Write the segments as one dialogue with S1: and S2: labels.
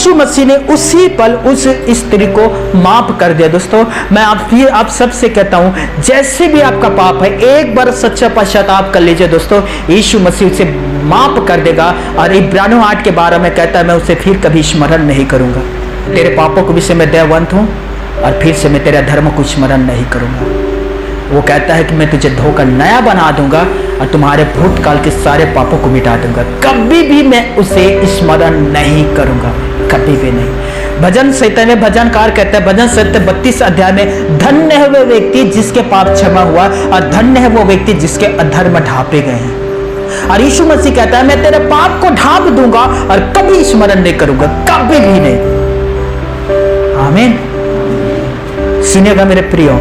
S1: यीशु मसीह ने उसी पल उस स्त्री को माफ कर दिया। दोस्तों मैं आप सबसे कहता हूं, जैसे भी आपका पाप है एक बार सच्चा पश्चाताप कर लीजिए दोस्तों, यीशु मसीह उसे माफ कर देगा। और इब्रानियों 8:12 में कहता है, मैं उसे फिर कभी स्मरण नहीं करूंगा। तेरे पापों को विषय में दयावंत हूं और फिर से मैं तेरे धर्म को स्मरण नहीं करूंगा। वो कहता है कि मैं तुझे धोकर नया बना दूंगा और तुम्हारे भूतकाल के सारे पापों को मिटा दूंगा, कभी भी मैं उसे स्मरण नहीं करूंगा, कभी भी नहीं। भजन संहिता में भजनकार कहता है, भजन संहिता 32 अध्याय में, धन्य है वो व्यक्ति जिसके पाप क्षमा हुआ और धन्य है वो व्यक्ति जिसके अधर्म ढांपे गए हैं। और यीशु मसीह कहता है, मैं तेरे पाप को ढांप दूंगा और कभी स्मरण नहीं करूंगा, कभी भी नहीं। आमीन। सुनिएगा मेरे प्रियो,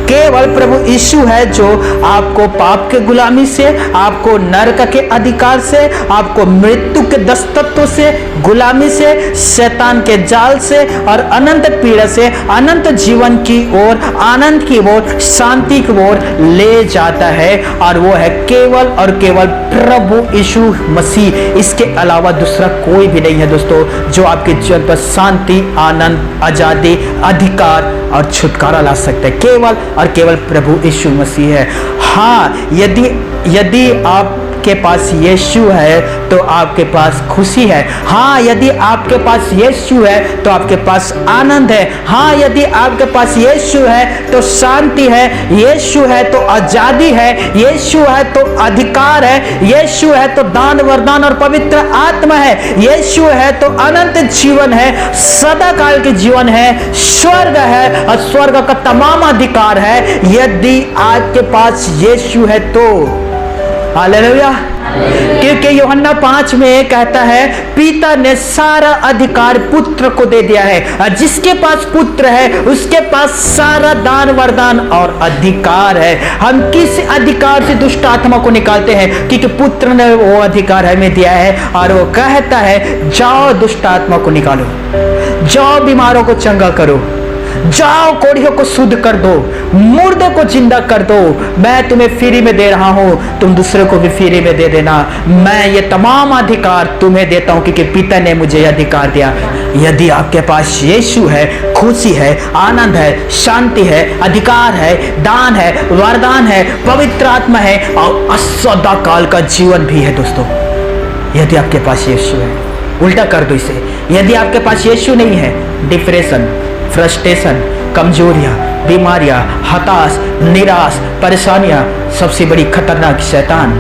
S1: केवल प्रभु यीशु है जो आपको पाप के गुलामी से, आपको नरक के अधिकार से, आपको मृत्यु के दस्तत्व से, गुलामी से, शैतान के जाल से और अनंत पीड़ा से अनंत जीवन की ओर, आनंद की ओर, शांति की ओर ले जाता है। और वो है केवल और केवल प्रभु यीशु मसीह, इसके अलावा दूसरा कोई भी नहीं है दोस्तों, जो आपके जीवन पर शांति, आनंद, आजादी, अधिकार और छुटकारा ला सकते हैं। केवल और केवल प्रभु यीशु मसीह है। हाँ, यदि आपके पास यीशु है तो आपके पास खुशी है। हाँ, यदि आपके पास यीशु है तो आपके पास आनंद है। हाँ, यदि आपके पास यीशु है तो शांति है। यीशु है तो आजादी है। यीशु है तो अधिकार है। यीशु है तो दान, वरदान और पवित्र आत्मा है। यीशु है तो अनंत जीवन है, सदा काल के जीवन है, स्वर्ग है और स्वर्ग का तमाम अधिकार है। यदि आपके पास यीशु है तो हालेलुया। क्योंकि यूहन्ना 5 में कहता है, पिता ने सारा अधिकार पुत्र को दे दिया है और जिसके पास पुत्र है उसके पास सारा दान, वरदान और अधिकार है। हम किस अधिकार से दुष्ट आत्मा को निकालते हैं? क्योंकि पुत्र ने वो अधिकार हमें दिया है और वो कहता है, जाओ दुष्ट आत्मा को निकालो, जाओ बीमारों को चंगा करो, जाओ कोढ़ियों को शुद्ध कर दो, मुर्दों को जिंदा कर दो। मैं तुम्हें फ्री में दे रहा हूं, तुम दूसरे को भी फ्री में दे देना। मैं ये तमाम अधिकार तुम्हें देता हूं क्योंकि पिता ने मुझे यह अधिकार दिया। यदि आपके पास यीशु है, खुशी है, आनंद है, शांति है, अधिकार है, दान है, वरदान है, पवित्र आत्मा है और सदा काल का जीवन भी है दोस्तों। यदि आपके पास यीशु है, उल्टा कर दो इसे, यदि आपके पास यीशु नहीं है, डिप्रेशन, फ्रस्ट्रेशन, कमजोरियां, बीमारियां, हताश, निराश, परेशानियां, सबसे बड़ी खतरनाक शैतान।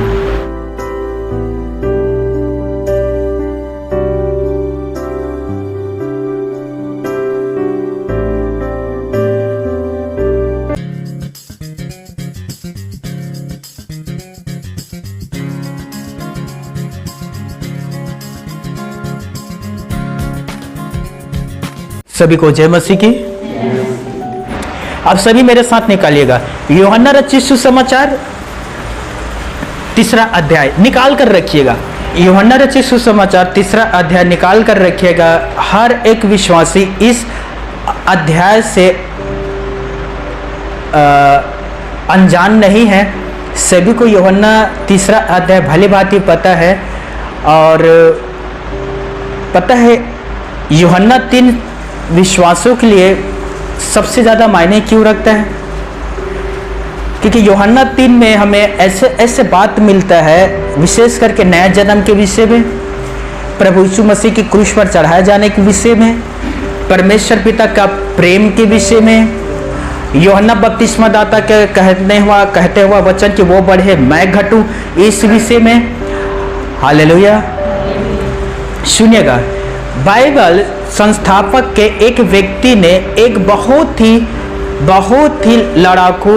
S1: सभी को जय मसीह की। आप सभी मेरे साथ निकालिएगा यूहन्ना रचित सुसमाचार 3 अध्याय निकाल कर रखिएगा। यूहन्ना रचित सुसमाचार 3 अध्याय निकाल कर रखिएगा। हर एक विश्वासी इस अध्याय से अनजान नहीं है। सभी को यूहन्ना 3 अध्याय भली भांति पता है। और पता है यूहन्ना 3 विश्वासों के लिए सबसे ज़्यादा मायने क्यों रखता है? क्योंकि यूहन्ना 3 में हमें ऐसे बात मिलता है, विशेष करके नया जन्म के विषय में, प्रभु यीशु मसीह की क्रूस पर चढ़ाए जाने के विषय में, परमेश्वर पिता का प्रेम के विषय में, यूहन्ना बपतिस्मा दाता के कहते हुआ वचन कि वो बढ़े मैं घटूं, इस विषय में। हालेलुया। सुनिएगा, बाइबल संस्थापक के एक व्यक्ति ने एक बहुत ही लड़ाकू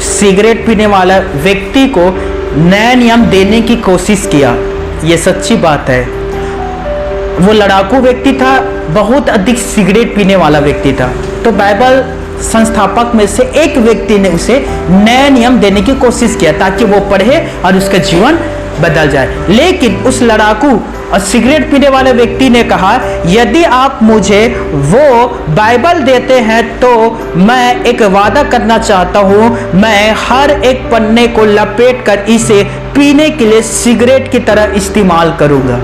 S1: सिगरेट पीने वाला व्यक्ति को नया नियम देने की कोशिश किया। ये सच्ची बात है। वो लड़ाकू व्यक्ति था, बहुत अधिक सिगरेट पीने वाला व्यक्ति था। तो बाइबल संस्थापक में से एक व्यक्ति ने उसे नया नियम देने की कोशिश किया ताकि वो पढ़े और उसका जीवन बदल जाए। लेकिन उस लड़ाकू और सिगरेट पीने वाले व्यक्ति ने कहा, यदि आप मुझे वो बाइबल देते हैं तो मैं एक वादा करना चाहता हूं, मैं हर एक पन्ने को लपेट कर इसे पीने के लिए सिगरेट की तरह इस्तेमाल करूंगा।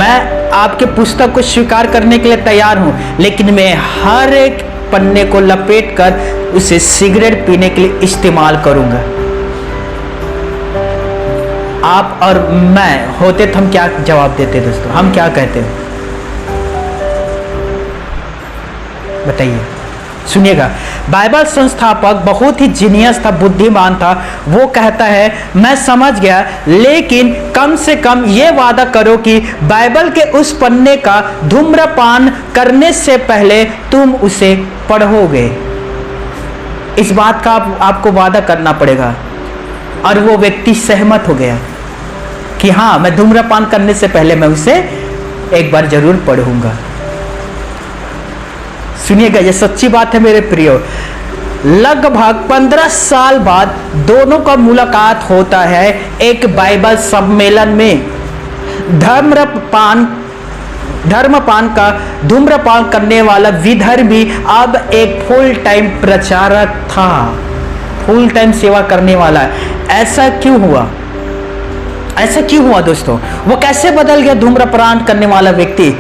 S1: मैं आपके पुस्तक को स्वीकार करने के लिए तैयार हूं, लेकिन मैं हर एक पन्ने को लपेट कर उसे सिगरेट पीने के लिए इस्तेमाल करूंगा। आप और मैं होते तो हम क्या जवाब देते दोस्तों? हम क्या कहते हैं बताइए? सुनिएगा, बाइबल संस्थापक बहुत ही जीनियस था, बुद्धिमान था। वो कहता है मैं समझ गया, लेकिन कम से कम ये वादा करो कि बाइबल के उस पन्ने का धूम्रपान करने से पहले तुम उसे पढ़ोगे। इस बात का आपको वादा करना पड़ेगा। और वो व्यक्ति सहमत हो गया कि हाँ, मैं धूम्रपान करने से पहले मैं उसे एक बार जरूर पढ़ूंगा। सुनिएगा, ये सच्ची बात है मेरे प्रियो। लगभग 15 साल बाद दोनों का मुलाकात होता है एक बाइबल सम्मेलन में। धूम्रपान करने वाला विधर्मी अब एक फुल टाइम प्रचारक था, फुल टाइम सेवा करने वाला। ऐसा क्यों हुआ? ऐसा क्यों हुआ दोस्तों? वो कैसे बदल गया धूम्रपान करने वाला व्यक्ति?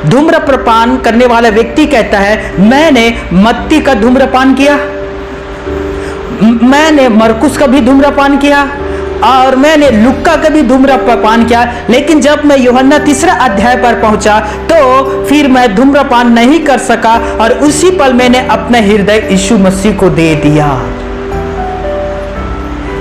S1: धूम्रपान करने वाला व्यक्ति कहता है मैंने मत्ती का धूम्रपान किया, मैंने मरकुस का भी धूम्रपान किया और मैंने लुक्का का भी धूम्रपान किया, लेकिन जब मैं यूहन्ना 3 अध्याय पर पहुंचा तो फिर मैं धूम्रपान नहीं कर सका और उसी पल मैंने अपना हृदय यीशु मसीह को दे दिया।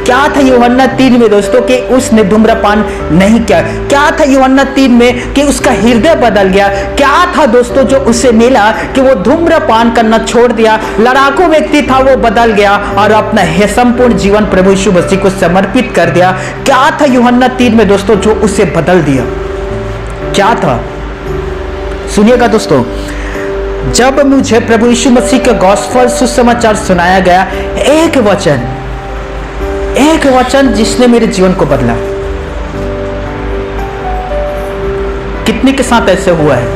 S1: क्या था यूहन्ना 3 में दोस्तों कि उसने धूम्रपान नहीं किया? क्या था यूहन्ना 3 में कि उसका हृदय बदल गया? क्या था दोस्तों जो उसे मिला कि वो धूम्रपान करना छोड़ दिया? लड़ाकू व्यक्ति था, वो बदल गया और अपना संपूर्ण जीवन प्रभु यीशु मसीह को समर्पित कर दिया। क्या था यूहन्ना 3 में दोस्तों जो उसे बदल दिया? क्या था? सुनिएगा दोस्तों, जब मुझे प्रभु यीशु मसीह का गॉस्पेल सुसमाचार सुनाया गया, एक वचन जिसने मेरे जीवन को बदला। कितने के साथ ऐसे हुआ है?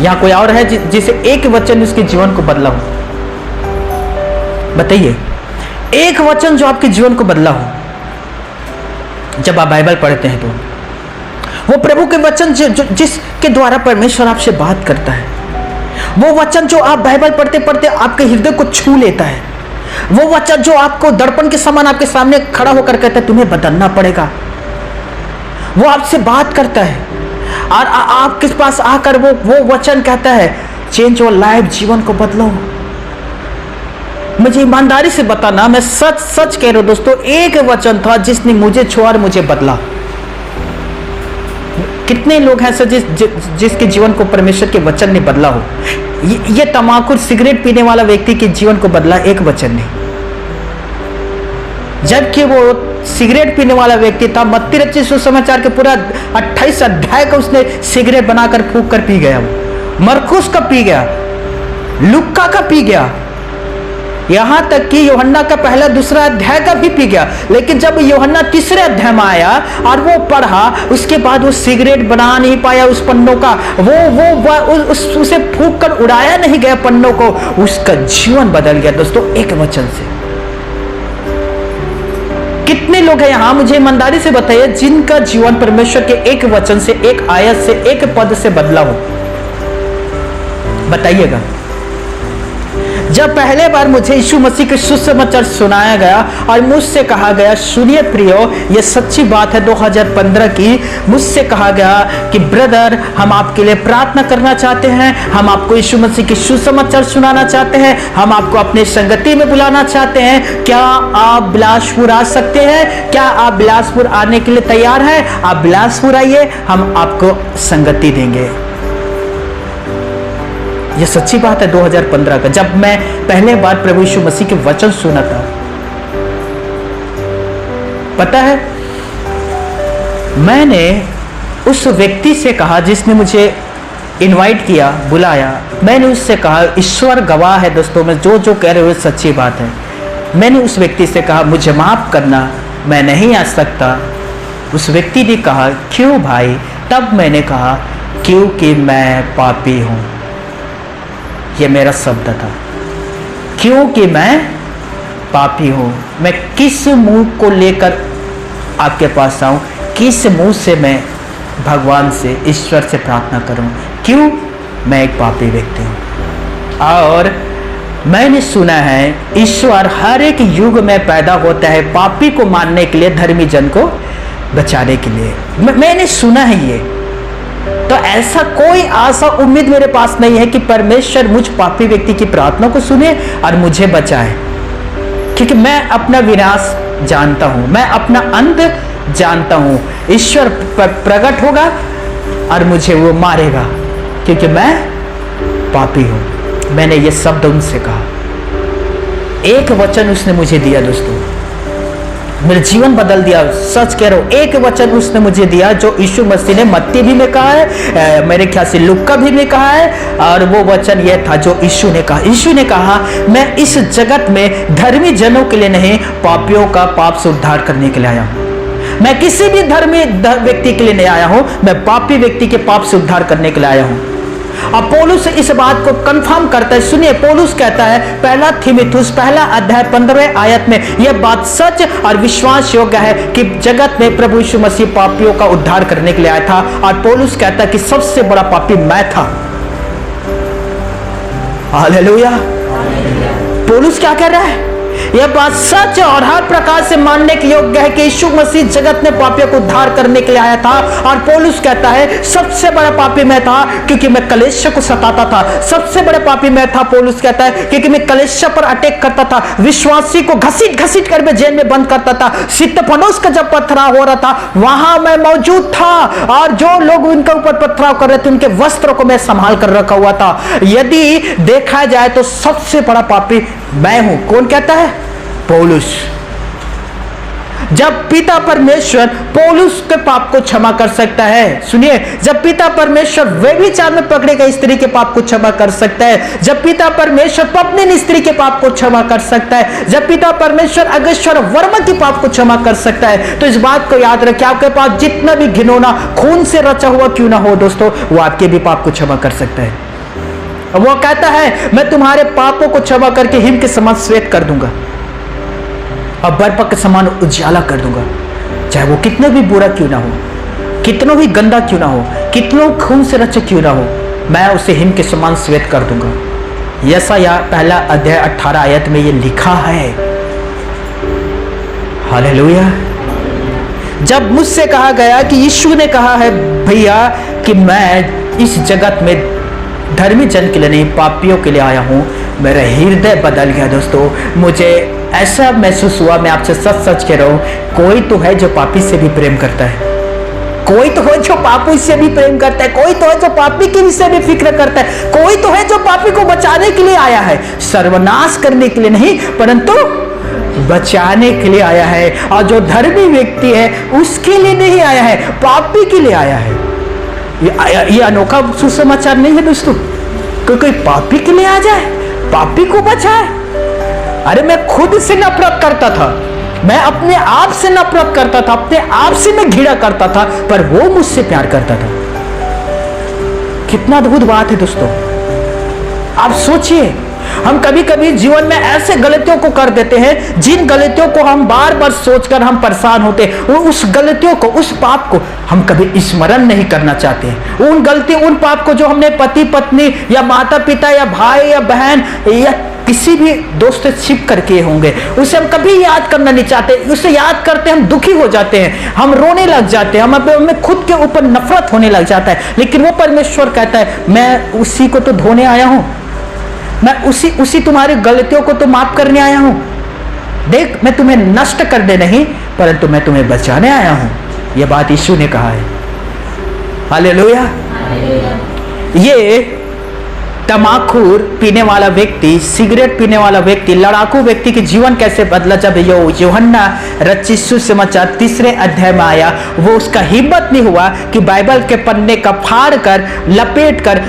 S1: यहां कोई और है जिसे एक वचन उसके जीवन को बदला हो? बताइए, एक वचन जो आपके जीवन को बदला हो। जब आप बाइबल पढ़ते हैं तो वो प्रभु के वचन जिसके द्वारा परमेश्वर आपसे बात करता है, वो वचन जो आप बाइबल पढ़ते पढ़ते आपके हृदय को छू लेता है, वो वचन जो आपको दर्पण के समान आपके सामने खड़ा होकर कहता है तुम्हें बदलना पड़ेगा। वो आपसे बात करता है और आपके पास आकर वो वचन कहता है चेंज योर लाइफ, जीवन को बदलो। मुझे ईमानदारी से बताना, मैं सच सच कह रहा हूं दोस्तों, एक वचन था जिसने मुझे छुआ और मुझे बदला। कितने लोग हैं सर जिसके जीवन को परमेश्वर के वचन ने बदला हो? ये तमाकू सिगरेट पीने वाला व्यक्ति के जीवन को बदला एक वचन ने, जबकि वो सिगरेट पीने वाला व्यक्ति था। मत्ती रचित सुसमाचार के पूरा 28 अध्याय का उसने सिगरेट बनाकर फूंक कर पी गया। मरकुस का पी गया, लुक्का का पी गया, यहां तक कि यूहन्ना का पहला दूसरा अध्याय का भी पी गया। लेकिन जब यूहन्ना 3 अध्याय में आया और वो पढ़ा, उसके बाद वो सिगरेट बना नहीं पाया उस पन्नों का, उसे फूंक कर उड़ाया नहीं गया पन्नों को, उसका जीवन बदल गया दोस्तों एक वचन से। कितने लोग हैं यहां, मुझे ईमानदारी से बताइए, जिनका जीवन परमेश्वर के एक वचन से, एक आयत से, एक पद से बदला हो? बताइएगा। जब पहले बार मुझे यीशु मसीह के सुसमाचार सुनाया गया और मुझसे कहा गया, सुनिए प्रियो, यह सच्ची बात है 2015 की, मुझसे कहा गया कि ब्रदर हम आपके लिए प्रार्थना करना चाहते हैं, हम आपको यीशु मसीह के सुसमाचार सुनाना चाहते हैं, हम आपको अपने संगति में बुलाना चाहते हैं, क्या आप बिलासपुर आ सकते हैं? क्या आप बिलासपुर आने के लिए तैयार हैं? आप बिलासपुर आइए, हम आपको संगति देंगे। यह सच्ची बात है 2015 का, जब मैं पहले बार प्रभु यीशु मसीह के वचन सुना था। पता है, मैंने उस व्यक्ति से कहा जिसने मुझे इनवाइट किया, बुलाया, मैंने उससे कहा, ईश्वर गवाह है दोस्तों, मैं जो जो कह रहे हो सच्ची बात है। मैंने उस व्यक्ति से कहा मुझे माफ करना, मैं नहीं आ सकता। उस व्यक्ति ने कहा क्यों भाई? तब मैंने कहा क्योंकि मैं पापी हूं। यह मेरा शब्द था, क्योंकि मैं पापी हूं। मैं किस मुंह को लेकर आपके पास आऊं, किस मुंह से मैं भगवान से, ईश्वर से प्रार्थना करूं? क्यों? मैं एक पापी व्यक्ति हूं। और मैंने सुना है ईश्वर हर एक युग में पैदा होता है पापी को मारने के लिए, धर्मी जन को बचाने के लिए। मैंने सुना है ये। तो ऐसा कोई आशा उम्मीद मेरे पास नहीं है कि परमेश्वर मुझ पापी व्यक्ति की प्रार्थना को सुने और मुझे बचाए, क्योंकि मैं अपना विनाश जानता हूं, मैं अपना अंत जानता हूं। ईश्वर प्रकट होगा और मुझे वो मारेगा, क्योंकि मैं पापी हूं। मैंने ये शब्द उनसे कहा। एक वचन उसने मुझे दिया दोस्तों, मेरा जीवन बदल दिया। सच कह रहा हूं, एक वचन उसने मुझे दिया जो यीशु मसीह ने मत्ती भी में कहा है, मेरे ख्याल से लुक्का भी में कहा है, और वो वचन यह था जो यीशु ने कहा। यीशु ने कहा, मैं इस जगत में धर्मी जनों के लिए नहीं, पापियों का पाप से उद्धार करने के लिए आया हूं। मैं किसी भी धर्मी व्यक्ति के लिए नहीं आया हूं, मैं पापी व्यक्ति के पाप से उद्धार करने के लिए आया हूं। अब पौलुस इस बात को कंफर्म करता है। सुनिए, पौलुस कहता है, पहला थिमिथुस पहला अध्याय 15वें आयत में, यह बात सच और विश्वास योग्य है कि जगत में प्रभु यीशु मसीह पापियों का उद्धार करने के लिए आया था। और पौलुस कहता है कि सबसे बड़ा पापी मैं था। हालेलुया। पौलुस क्या कह रहा है? यह बात सच और हर प्रकार से मानने के योग्य है कि यीशु मसीह जगत में पापियों को उद्धार करने के लिए आया था। और पौलुस कहता है, सबसे बड़ा पापी मैं था क्योंकि मैं कलेश को सताता था। सबसे बड़ा पापी मैं था, पौलुस कहता है, क्योंकि मैं कलेश पर अटैक करता था, विश्वासी को घसीट घसीट कर मैं जेल में बंद करता था। स्तिफनुस का जब पथराव हो रहा था वहां मैं मौजूद था, और जो लोग उनके ऊपर पथराव कर रहे थे उनके वस्त्रों को मैं संभाल कर रखा हुआ था। यदि देखा जाए तो सबसे बड़ा पापी मैं हूं। कौन कहता है? पौलुस। जब पिता परमेश्वर पौलुस के पाप को क्षमा कर सकता है, सुनिए, जब पिता परमेश्वर व्यभिचार में पकड़े गए स्त्री के पाप को क्षमा कर सकता है, जब पिता परमेश्वर पत्नी स्त्री के पाप को क्षमा कर सकता है, जब पिता परमेश्वर अगस्त्य वर्मा के पाप को क्षमा कर सकता है, तो इस बात को याद रखिए, आपके पास जितना भी घिनौना खून से रचा हुआ क्यों ना हो दोस्तों, वो आपके भी पाप को क्षमा कर सकता है। वो कहता है, मैं तुम्हारे पापों को क्षमा करके हिम के समान श्वेत कर दूंगा और बर्फ के समान उजाला कर दूंगा। चाहे वो कितना भी बुरा क्यों ना हो, कितना भी गंदा क्यों ना हो, कितना खून से रचा क्यों ना हो, मैं उसे हिम के समान श्वेत कर दूंगा। यशायाह पहला अध्याय 18 आयत में ये लिखा है। हालेलुया। जब मुझसे कहा गया कि यीशु ने कहा है भैया कि मैं इस जगत में धर्मी जन के लिए नहीं, पापियों के लिए आया हूं, मेरा हृदय बदल गया दोस्तों। मुझे ऐसा महसूस हुआ, मैं आपसे सच सच कह रहा हूं, कोई तो है जो पापी से भी प्रेम करता है, कोई तो है जो पापी से भी प्रेम करता है, कोई तो है जो पापी के विषय में फिक्र करता है, कोई तो है जो पापी को बचाने के लिए आया है, सर्वनाश करने के लिए नहीं परंतु बचाने के लिए आया है। और जो धर्मी व्यक्ति है उसके लिए नहीं आया है, पापी के लिए आया है। ये अनोखा सुसमाचार नहीं है दोस्तों, कोई पापी के लिए आ जाए, पापी को बचाए। अरे मैं खुद से नफरत करता था, मैं अपने आप से नफरत करता था, अपने आप से मैं घृणा करता था, पर वो मुझसे प्यार करता था। कितना अद्भुत बात है दोस्तों। आप सोचिए, हम कभी कभी जीवन में ऐसे गलतियों को कर देते हैं जिन गलतियों को हम बार बार सोचकर हम परेशान होते हैं। उस गलतियों को, उस पाप को हम कभी स्मरण नहीं करना चाहते हैं। उन गलती, उन पाप को जो हमने पति पत्नी या माता पिता या भाई या बहन या किसी भी दोस्त से छिप करके होंगे, उसे हम कभी याद करना नहीं चाहते। उसे याद करते हम दुखी हो जाते हैं, हम रोने लग जाते हैं, हमें खुद के ऊपर नफरत होने लग जाता है। लेकिन वो परमेश्वर कहता है, मैं उसी को तो धोने आया हूं, मैं उसी तुम्हारी गलतियों को तो माफ करने आया हूं। देख, मैं तुम्हें नष्ट करने नहीं परंतु मैं तुम्हें बचाने आया हूं। यह बात यीशु ने कहा है। हालेलुया। ये तमाखूर पीने वाला व्यक्ति, सिगरेट पीने वाला व्यक्ति, लड़ाकू व्यक्ति के जीवन कैसे बदला जब यूहन्ना रचित सुसमाचार 3 अध्याय में आया। वो उसका हिम्मत नहीं हुआ कि बाइबल के पन्ने का फाड़ कर, लपेट कर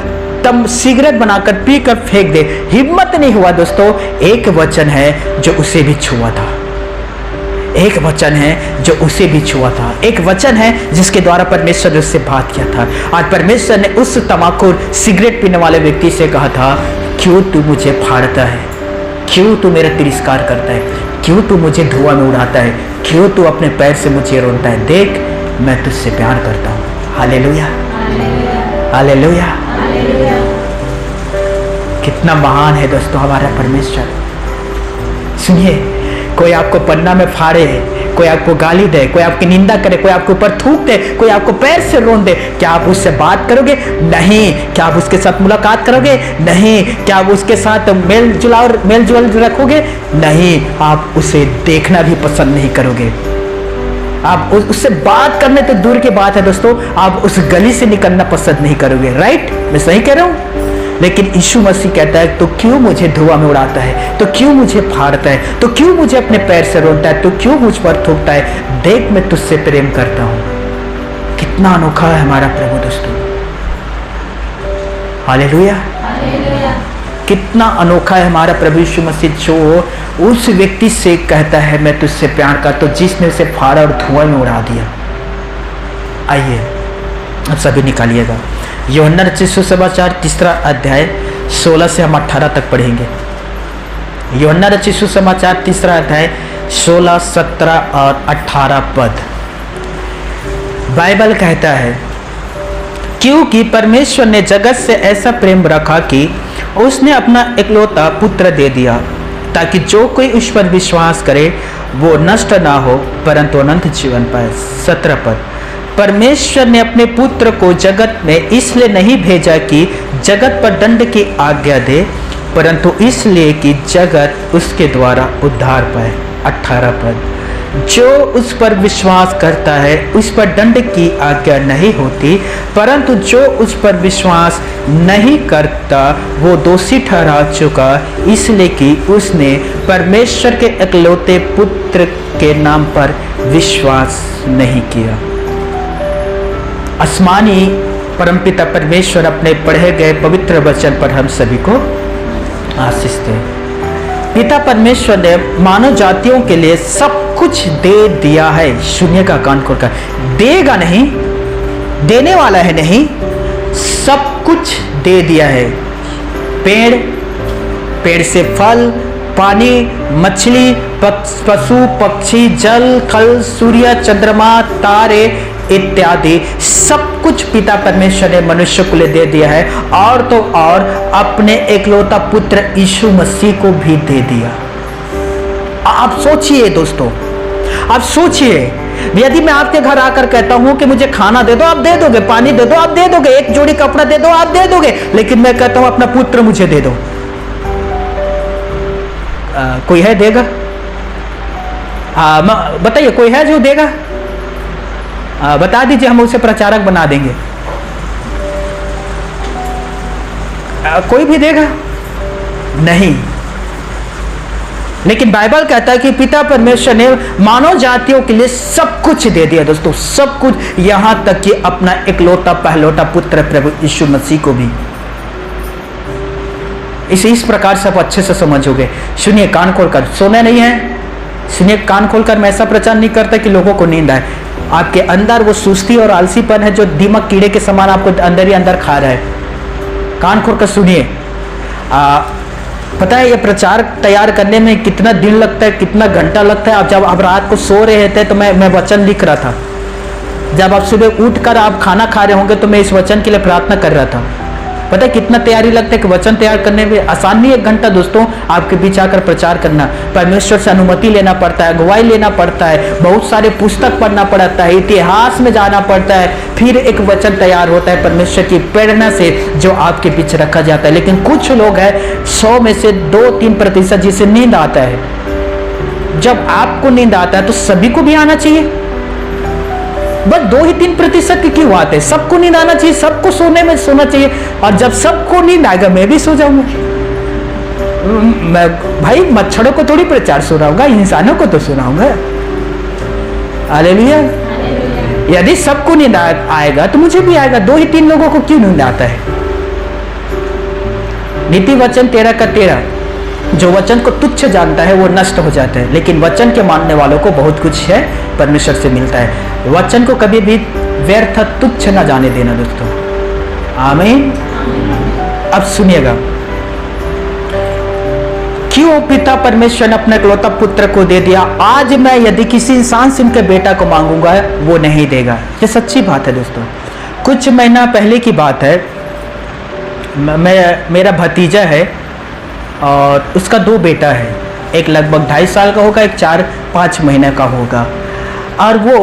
S1: तम सिगरेट बनाकर पीकर फेंक दे। हिम्मत नहीं हुआ दोस्तों। एक वचन है जो उसे भी छुआ था, एक वचन है जो उसे भी छुआ था, एक वचन है जिसके द्वारा परमेश्वर ने उससे बात किया था। और परमेश्वर ने उस तमाकूर सिगरेट पीने वाले व्यक्ति से कहा था, क्यों तू मुझे फाड़ता है, क्यों तू मेरा तिरस्कार करता है, क्यों तू मुझे धुआं में उड़ाता है, क्यों तू अपने पैर से मुझे रोनता है। देख, मैं तुझसे प्यार करता हूँ। Hallelujah, hallelujah. कितना महान है दोस्तों हमारा परमेश्वर। सुनिए, कोई आपको पन्ना में फाड़े, कोई आपको गाली दे, कोई आपकी निंदा करे, कोई आपके ऊपर थूक दे, कोई आपको पैर से रोन दे, क्या आप उससे बात करोगे? नहीं। क्या आप उसके साथ मुलाकात करोगे? नहीं। क्या आप उसके साथ मेल जुल रखोगे? नहीं। आप उसे देखना भी पसंद नहीं करोगे। आप उससे बात करने तो दूर की बात है दोस्तों, आप उस गली से निकलना पसंद नहीं करोगे। राइट? मैं सही कह रहा हूं? लेकिन यीशु मसीह कहता है, तो क्यों मुझे धुआं में उड़ाता है? तो क्यों मुझे फाड़ता है? तो क्यों मुझे अपने पैर से रोता है? तो क्यों मुझ पर थूकता है? देख, मैं तुझसे प्रेम करता हूं। कितना अनोखा है हमारा प्रभु दोस्तों। हालेलुया। कितना अनोखा है हमारा प्रभु यीशु मसीह, जो उस व्यक्ति से कहता है मैं तुझसे प्यार करता हूं, जिसने उसे फाड़ा और धुआं में उड़ा दिया। आइए अब सभी निकालिएगा यूहन्ना रचित सुसमाचार 3 अध्याय 16 से हम 18 तक पढ़ेंगे। यूहन्ना रचित सुसमाचार 3 अध्याय 16, 17 और 18 पद। बाइबल कहता है, क्योंकि परमेश्वर ने जगत से ऐसा प्रेम रखा कि उसने अपना इकलौता पुत्र दे दिया, ताकि जो कोई उस पर विश्वास करे वो नष्ट ना हो परंतु अनंत जीवन पाए। 17 पद। परमेश्वर ने अपने पुत्र को जगत में इसलिए नहीं भेजा कि जगत पर दंड की आज्ञा दे, परंतु इसलिए कि जगत उसके द्वारा उद्धार पाए। 18 पद। जो उस पर विश्वास करता है उस पर दंड की आज्ञा नहीं होती, परंतु जो उस पर विश्वास नहीं करता वो दोषी ठहरा चुका, इसलिए कि उसने परमेश्वर के इकलौते पुत्र के नाम पर विश्वास नहीं किया। आसमानी परमपिता परमेश्वर अपने पढ़े गए पवित्र वचन पर हम सभी को आशीष दे। पिता परमेश्वर ने मानव जातियों के लिए सब कुछ दे दिया है। सुनिएगा कान खोलकर, देगा नहीं, देने वाला है नहीं, सब कुछ दे दिया है। पेड़ से फल, पानी, मछली, पशु पक्षी, जल थल, सूर्य चंद्रमा, तारे इत्यादि सब कुछ पिता परमेश्वर ने मनुष्य को लिए दे दिया है, और तो और अपने इकलौता पुत्र यीशु मसीह को भी दे दिया। आप सोचिए दोस्तों, आप सोचिए, यदि मैं आपके घर आकर कहता हूं कि मुझे खाना दे दो, आप दे दोगे, पानी दे दो, आप दे दोगे, एक जोड़ी कपड़ा दे दो, आप दे दोगे, लेकिन मैं कहता हूं अपना पुत्र मुझे दे दो, कोई है देगा? बताइए, कोई है जो देगा? बता दीजिए, हम उसे प्रचारक बना देंगे। कोई भी देगा? नहीं। लेकिन बाइबल कहता है कि पिता परमेश्वर ने मानव जातियों के लिए सब कुछ दे दिया दोस्तों, सब कुछ, यहां तक कि अपना इकलौता पहलौता पुत्र प्रभु यीशु मसीह को भी। इस प्रकार से आप अच्छे से समझोगे। सुनिए कान खोलकर, सोना नहीं है, सुनिए कान खोलकर। मैं ऐसा प्रचार नहीं करता कि लोगों को नींद आए। आपके अंदर वो सुस्ती और आलसीपन है जो दीमक कीड़े के समान आपको अंदर ही अंदर खा रहा है। कान खोलकर सुनिए। पता है ये प्रचार तैयार करने में कितना दिन लगता है, कितना घंटा लगता है। आप जब आप रात को सो रहे थे तो मैं वचन लिख रहा था। जब आप सुबह उठकर आप खाना खा रहे होंगे तो मैं इस वचन के लिए प्रार्थना कर रहा था। पता है कितना तैयारी लगता है कि वचन तैयार करने में। आसान नहीं 1 घंटा दोस्तों आपके बीच आकर प्रचार करना। परमेश्वर से अनुमति लेना पड़ता है, अगुवाई लेना पड़ता है, बहुत सारे पुस्तक पढ़ना पड़ता है, इतिहास में जाना पड़ता है, फिर एक वचन तैयार होता है परमेश्वर की प्रेरणा से जो आपके बीच रखा जाता है। लेकिन कुछ लोग हैं 100 में से 2-3% जिसे नींद आता है। जब आपको नींद आता है तो सभी को भी आना चाहिए। बस 2-3% की क्यों बात है? सबको नींद आना चाहिए, सबको सोने में सोना चाहिए। और जब सबको नींद आएगा मैं भी सो जाऊंगा। मैं भाई मच्छरों को थोड़ी प्रचार सुनाऊंगा, इंसानों को तो सुनाऊंगा। हालेलुया। यदि सबको नींद आएगा तो मुझे भी आएगा। 2-3 लोगों को क्यों नींद आता है? नीति वचन 13 का 13, जो वचन को तुच्छ जानता है वो नष्ट हो जाता है, लेकिन वचन के मानने वालों को बहुत कुछ है परमेश्वर से मिलता है। वचन को कभी भी व्यर्थ तुच्छ ना जाने देना दोस्तों। आमीन। अब सुनिएगा, क्यों पिता परमेश्वर ने अपने इकलौता पुत्र को दे दिया। आज मैं यदि किसी इंसान से उनके बेटा को मांगूंगा वो नहीं देगा। ये सच्ची बात है दोस्तों। कुछ महीना पहले की बात है। मेरा भतीजा है और उसका 2 बेटा है। एक लगभग 2.5 साल का होगा, एक 4-5 महीने का होगा। और वो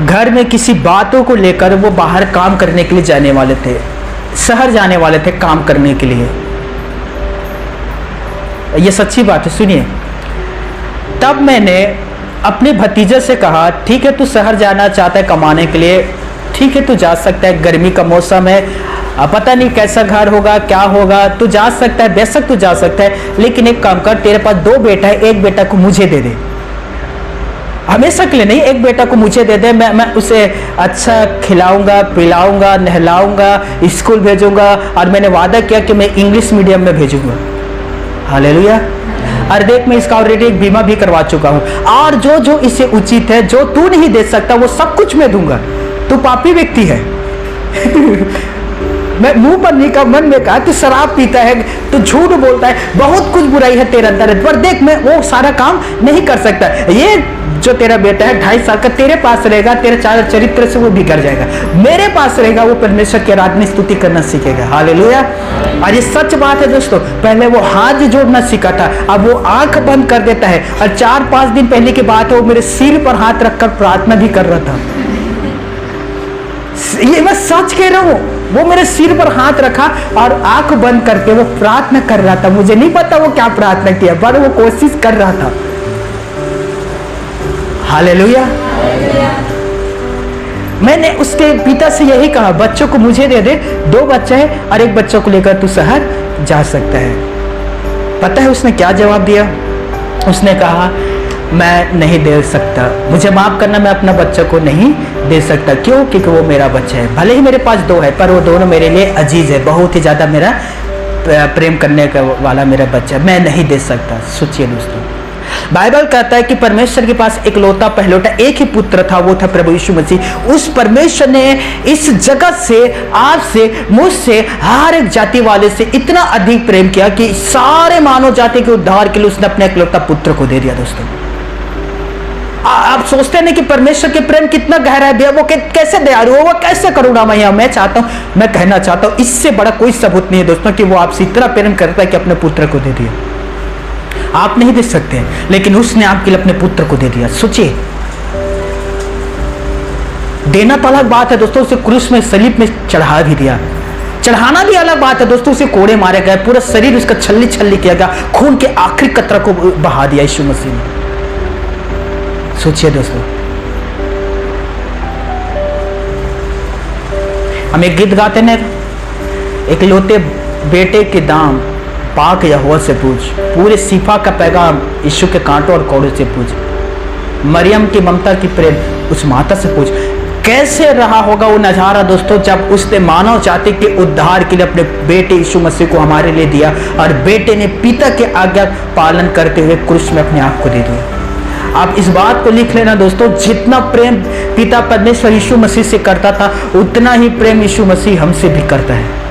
S1: घर में किसी बातों को लेकर वो बाहर काम करने के लिए जाने वाले थे, शहर जाने वाले थे काम करने के लिए। ये सच्ची बात है, सुनिए। तब मैंने अपने भतीजे से कहा, ठीक है तू शहर जाना चाहता है कमाने के लिए, ठीक है तू जा सकता है, गर्मी का मौसम है, पता नहीं कैसा घर होगा क्या होगा, तू जा सकता है, बेशक तू जा सकता है, लेकिन एक काम कर, तेरे पास 2 बेटा है, एक बेटा को मुझे दे दे, हमेशा के लिए नहीं, एक बेटा को मुझे दे दे, मैं उसे अच्छा खिलाऊंगा पिलाऊंगा नहलाऊंगा, स्कूल भेजूंगा, और मैंने वादा किया कि मैं इंग्लिश मीडियम में भेजूंगा। हालेलुया। और देख, मैं इसका ऑलरेडी एक बीमा भी करवा चुका हूं, और जो जो इसे उचित है, जो तू नहीं दे सकता वो सब कुछ मैं दूंगा। तू पापी व्यक्ति है। मैं मुंह पर नहीं कहा, मन में कहा, तू शराब पीता है, तू झूठ बोलता है, बहुत कुछ बुराई है तेरे अंदर, पर देख मैं वो सारा काम नहीं कर सकता। ये जो तेरा बेटा है 2.5 साल का, तेरे पास रहेगा, तेरे चरित्र से वो बिगड़ जाएगा, मेरे पास रहेगा, वो परमेश्वर की आराधना स्तुति करना सीखेगा। हालेलुया। और ये सच बात है दोस्तों, पहले वो हाथ जोड़ना सीखा था, अब वो आंख बंद कर देता है। और 4-5 दिन पहले की बात है, वो मेरे सिर पर हाथ रखकर प्रार्थना भी कर रहा था। ये मैं सच कह रहा हूं, वो मेरे सिर पर हाथ रखा और आंख बंद करके वो प्रार्थना कर रहा था। मुझे नहीं पता वो क्या प्रार्थना किया, पर वो कोशिश कर रहा था। हालेलुया। मैंने उसके पिता से यही कहा, बच्चों को मुझे दे दे, 2 बच्चे हैं और एक बच्चों को लेकर तू शहर जा सकता है। पता है उसने क्या जवाब दिया? उसने कहा, मैं नहीं दे सकता, मुझे माफ करना, मैं अपना बच्चा को नहीं दे सकता। क्यों? क्योंकि वो मेरा बच्चा है। भले ही मेरे पास 2 है, पर वो दोनों मेरे लिए अजीज है, बहुत ही ज्यादा मेरा प्रेम करने का वाला मेरा बच्चा, मैं नहीं दे सकता। सोचिए दोस्तों, बाइबल कहता है कि परमेश्वर के पास इकलौता पहलौटा एक ही पुत्र था, वो था प्रभु यीशु मसीह। उस परमेश्वर ने इस जगत से, आपसे, मुझसे, हर एक जाति वाले से इतना अधिक प्रेम किया कि सारे मानव जाति के उद्धार के लिए उसने अपने इकलौता पुत्र को दे दिया। दोस्तों, आप सोचते हैं कि परमेश्वर के प्रेम कितना गहरा है, वो कैसे दयालु हो, वो कैसे करुणामय है। मैं चाहता हूं, मैं कहना चाहता हूं, इससे बड़ा कोई सबूत नहीं है दोस्तों कि वो आपसे इतना प्रेम करता है कि अपने पुत्र को दे दिया। आप नहीं दे सकते, लेकिन उसने आपके लिए अपने पुत्र को दे दिया। सोचिए, देना तो अलग बात है दोस्तों, उसे क्रूस में, सलीब में चढ़ा भी दिया। चढ़ाना भी अलग बात है दोस्तों, उसे कोड़े मारे गए, पूरा शरीर उसका छल्ली छल्ली किया गया, खून के आखिरी कतरा को बहा दिया यीशु मसीह ने। सोचिए दोस्तों, हम एक गीत गाते हैं, एक लौते बेटे के दाम पाक यहोवा से पूछ, पूरे सिफा का पैगाम यीशु के कांटों और कौड़ों से पूछ, मरियम की ममता की प्रेम उस माता से पूछ। कैसे रहा होगा वो नजारा दोस्तों, जब उसने मानव जाति के उद्धार के लिए अपने बेटे यीशु मसीह को हमारे लिए दिया, और बेटे ने पिता के आज्ञा पालन करते हुए क्रूस में अपने आप को दे दिया। आप इस बात को लिख लेना दोस्तों, जितना प्रेम पिता परमेश्वर यीशु मसीह से करता था, उतना ही प्रेम यीशु मसीह हमसे भी करता है।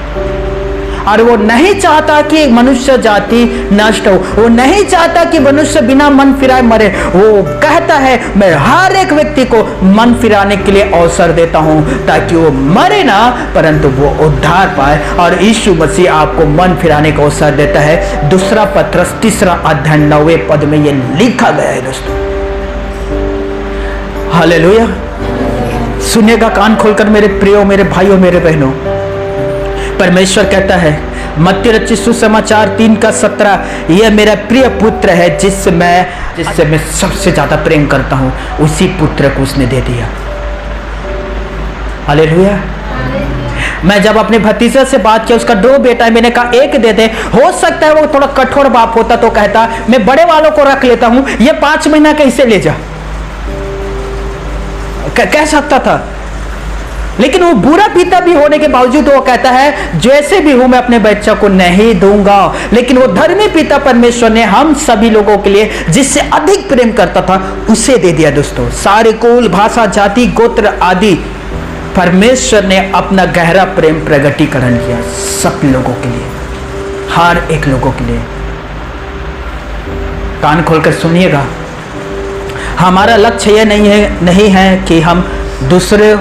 S1: और वो नहीं चाहता कि मनुष्य जाति नष्ट हो, वो नहीं चाहता कि मनुष्य बिना मन फिराए मरे। वो कहता है, मैं हर एक व्यक्ति को मन फिराने के लिए अवसर देता हूं, ताकि वो मरे ना, परंतु वो उद्धार पाए। और यीशु मसीह आपको मन फिराने का अवसर देता है। 2 पत्रस 3 अध्याय 9वें पद में ये लिखा गया है दोस्तों। हालेलुया। सुनिएगा कान खोलकर मेरे प्रियो, मेरे भाइयों, मेरे बहनों। परमेश्वर कहता है, मत्ती रचित सुसमाचार 3:17, यह मेरा प्रिय पुत्र है जिससे मैं सबसे ज्यादा प्रेम करता हूं, उसी पुत्र को उसने दे दिया। हालेलुया। मैं जब अपने भतीजे से बात किया, उसका 2 बेटा है, मैंने कहा एक दे दे। हो सकता है वो थोड़ा कठोर बाप होता तो कहता, मैं बड़े वालों को रख लेता हूं, ये 5 महीना कैसे ले जा, कह सकता था। लेकिन वो बुरा पिता भी होने के बावजूद वो कहता है, जैसे भी हूं मैं अपने बच्चा को नहीं दूंगा। लेकिन वो धर्मी पिता परमेश्वर ने हम सभी लोगों के लिए जिससे अधिक प्रेम करता था, उसे दे दिया दोस्तों। सारे कुल, भाषा, जाति, गोत्र आदि परमेश्वर ने अपना गहरा प्रेम प्रगटीकरण किया सब लोगों के लिए, हर एक लोगों के लिए। कान खोलकर सुनिएगा, हमारा लक्ष्य यह नहीं है कि हम दूसरे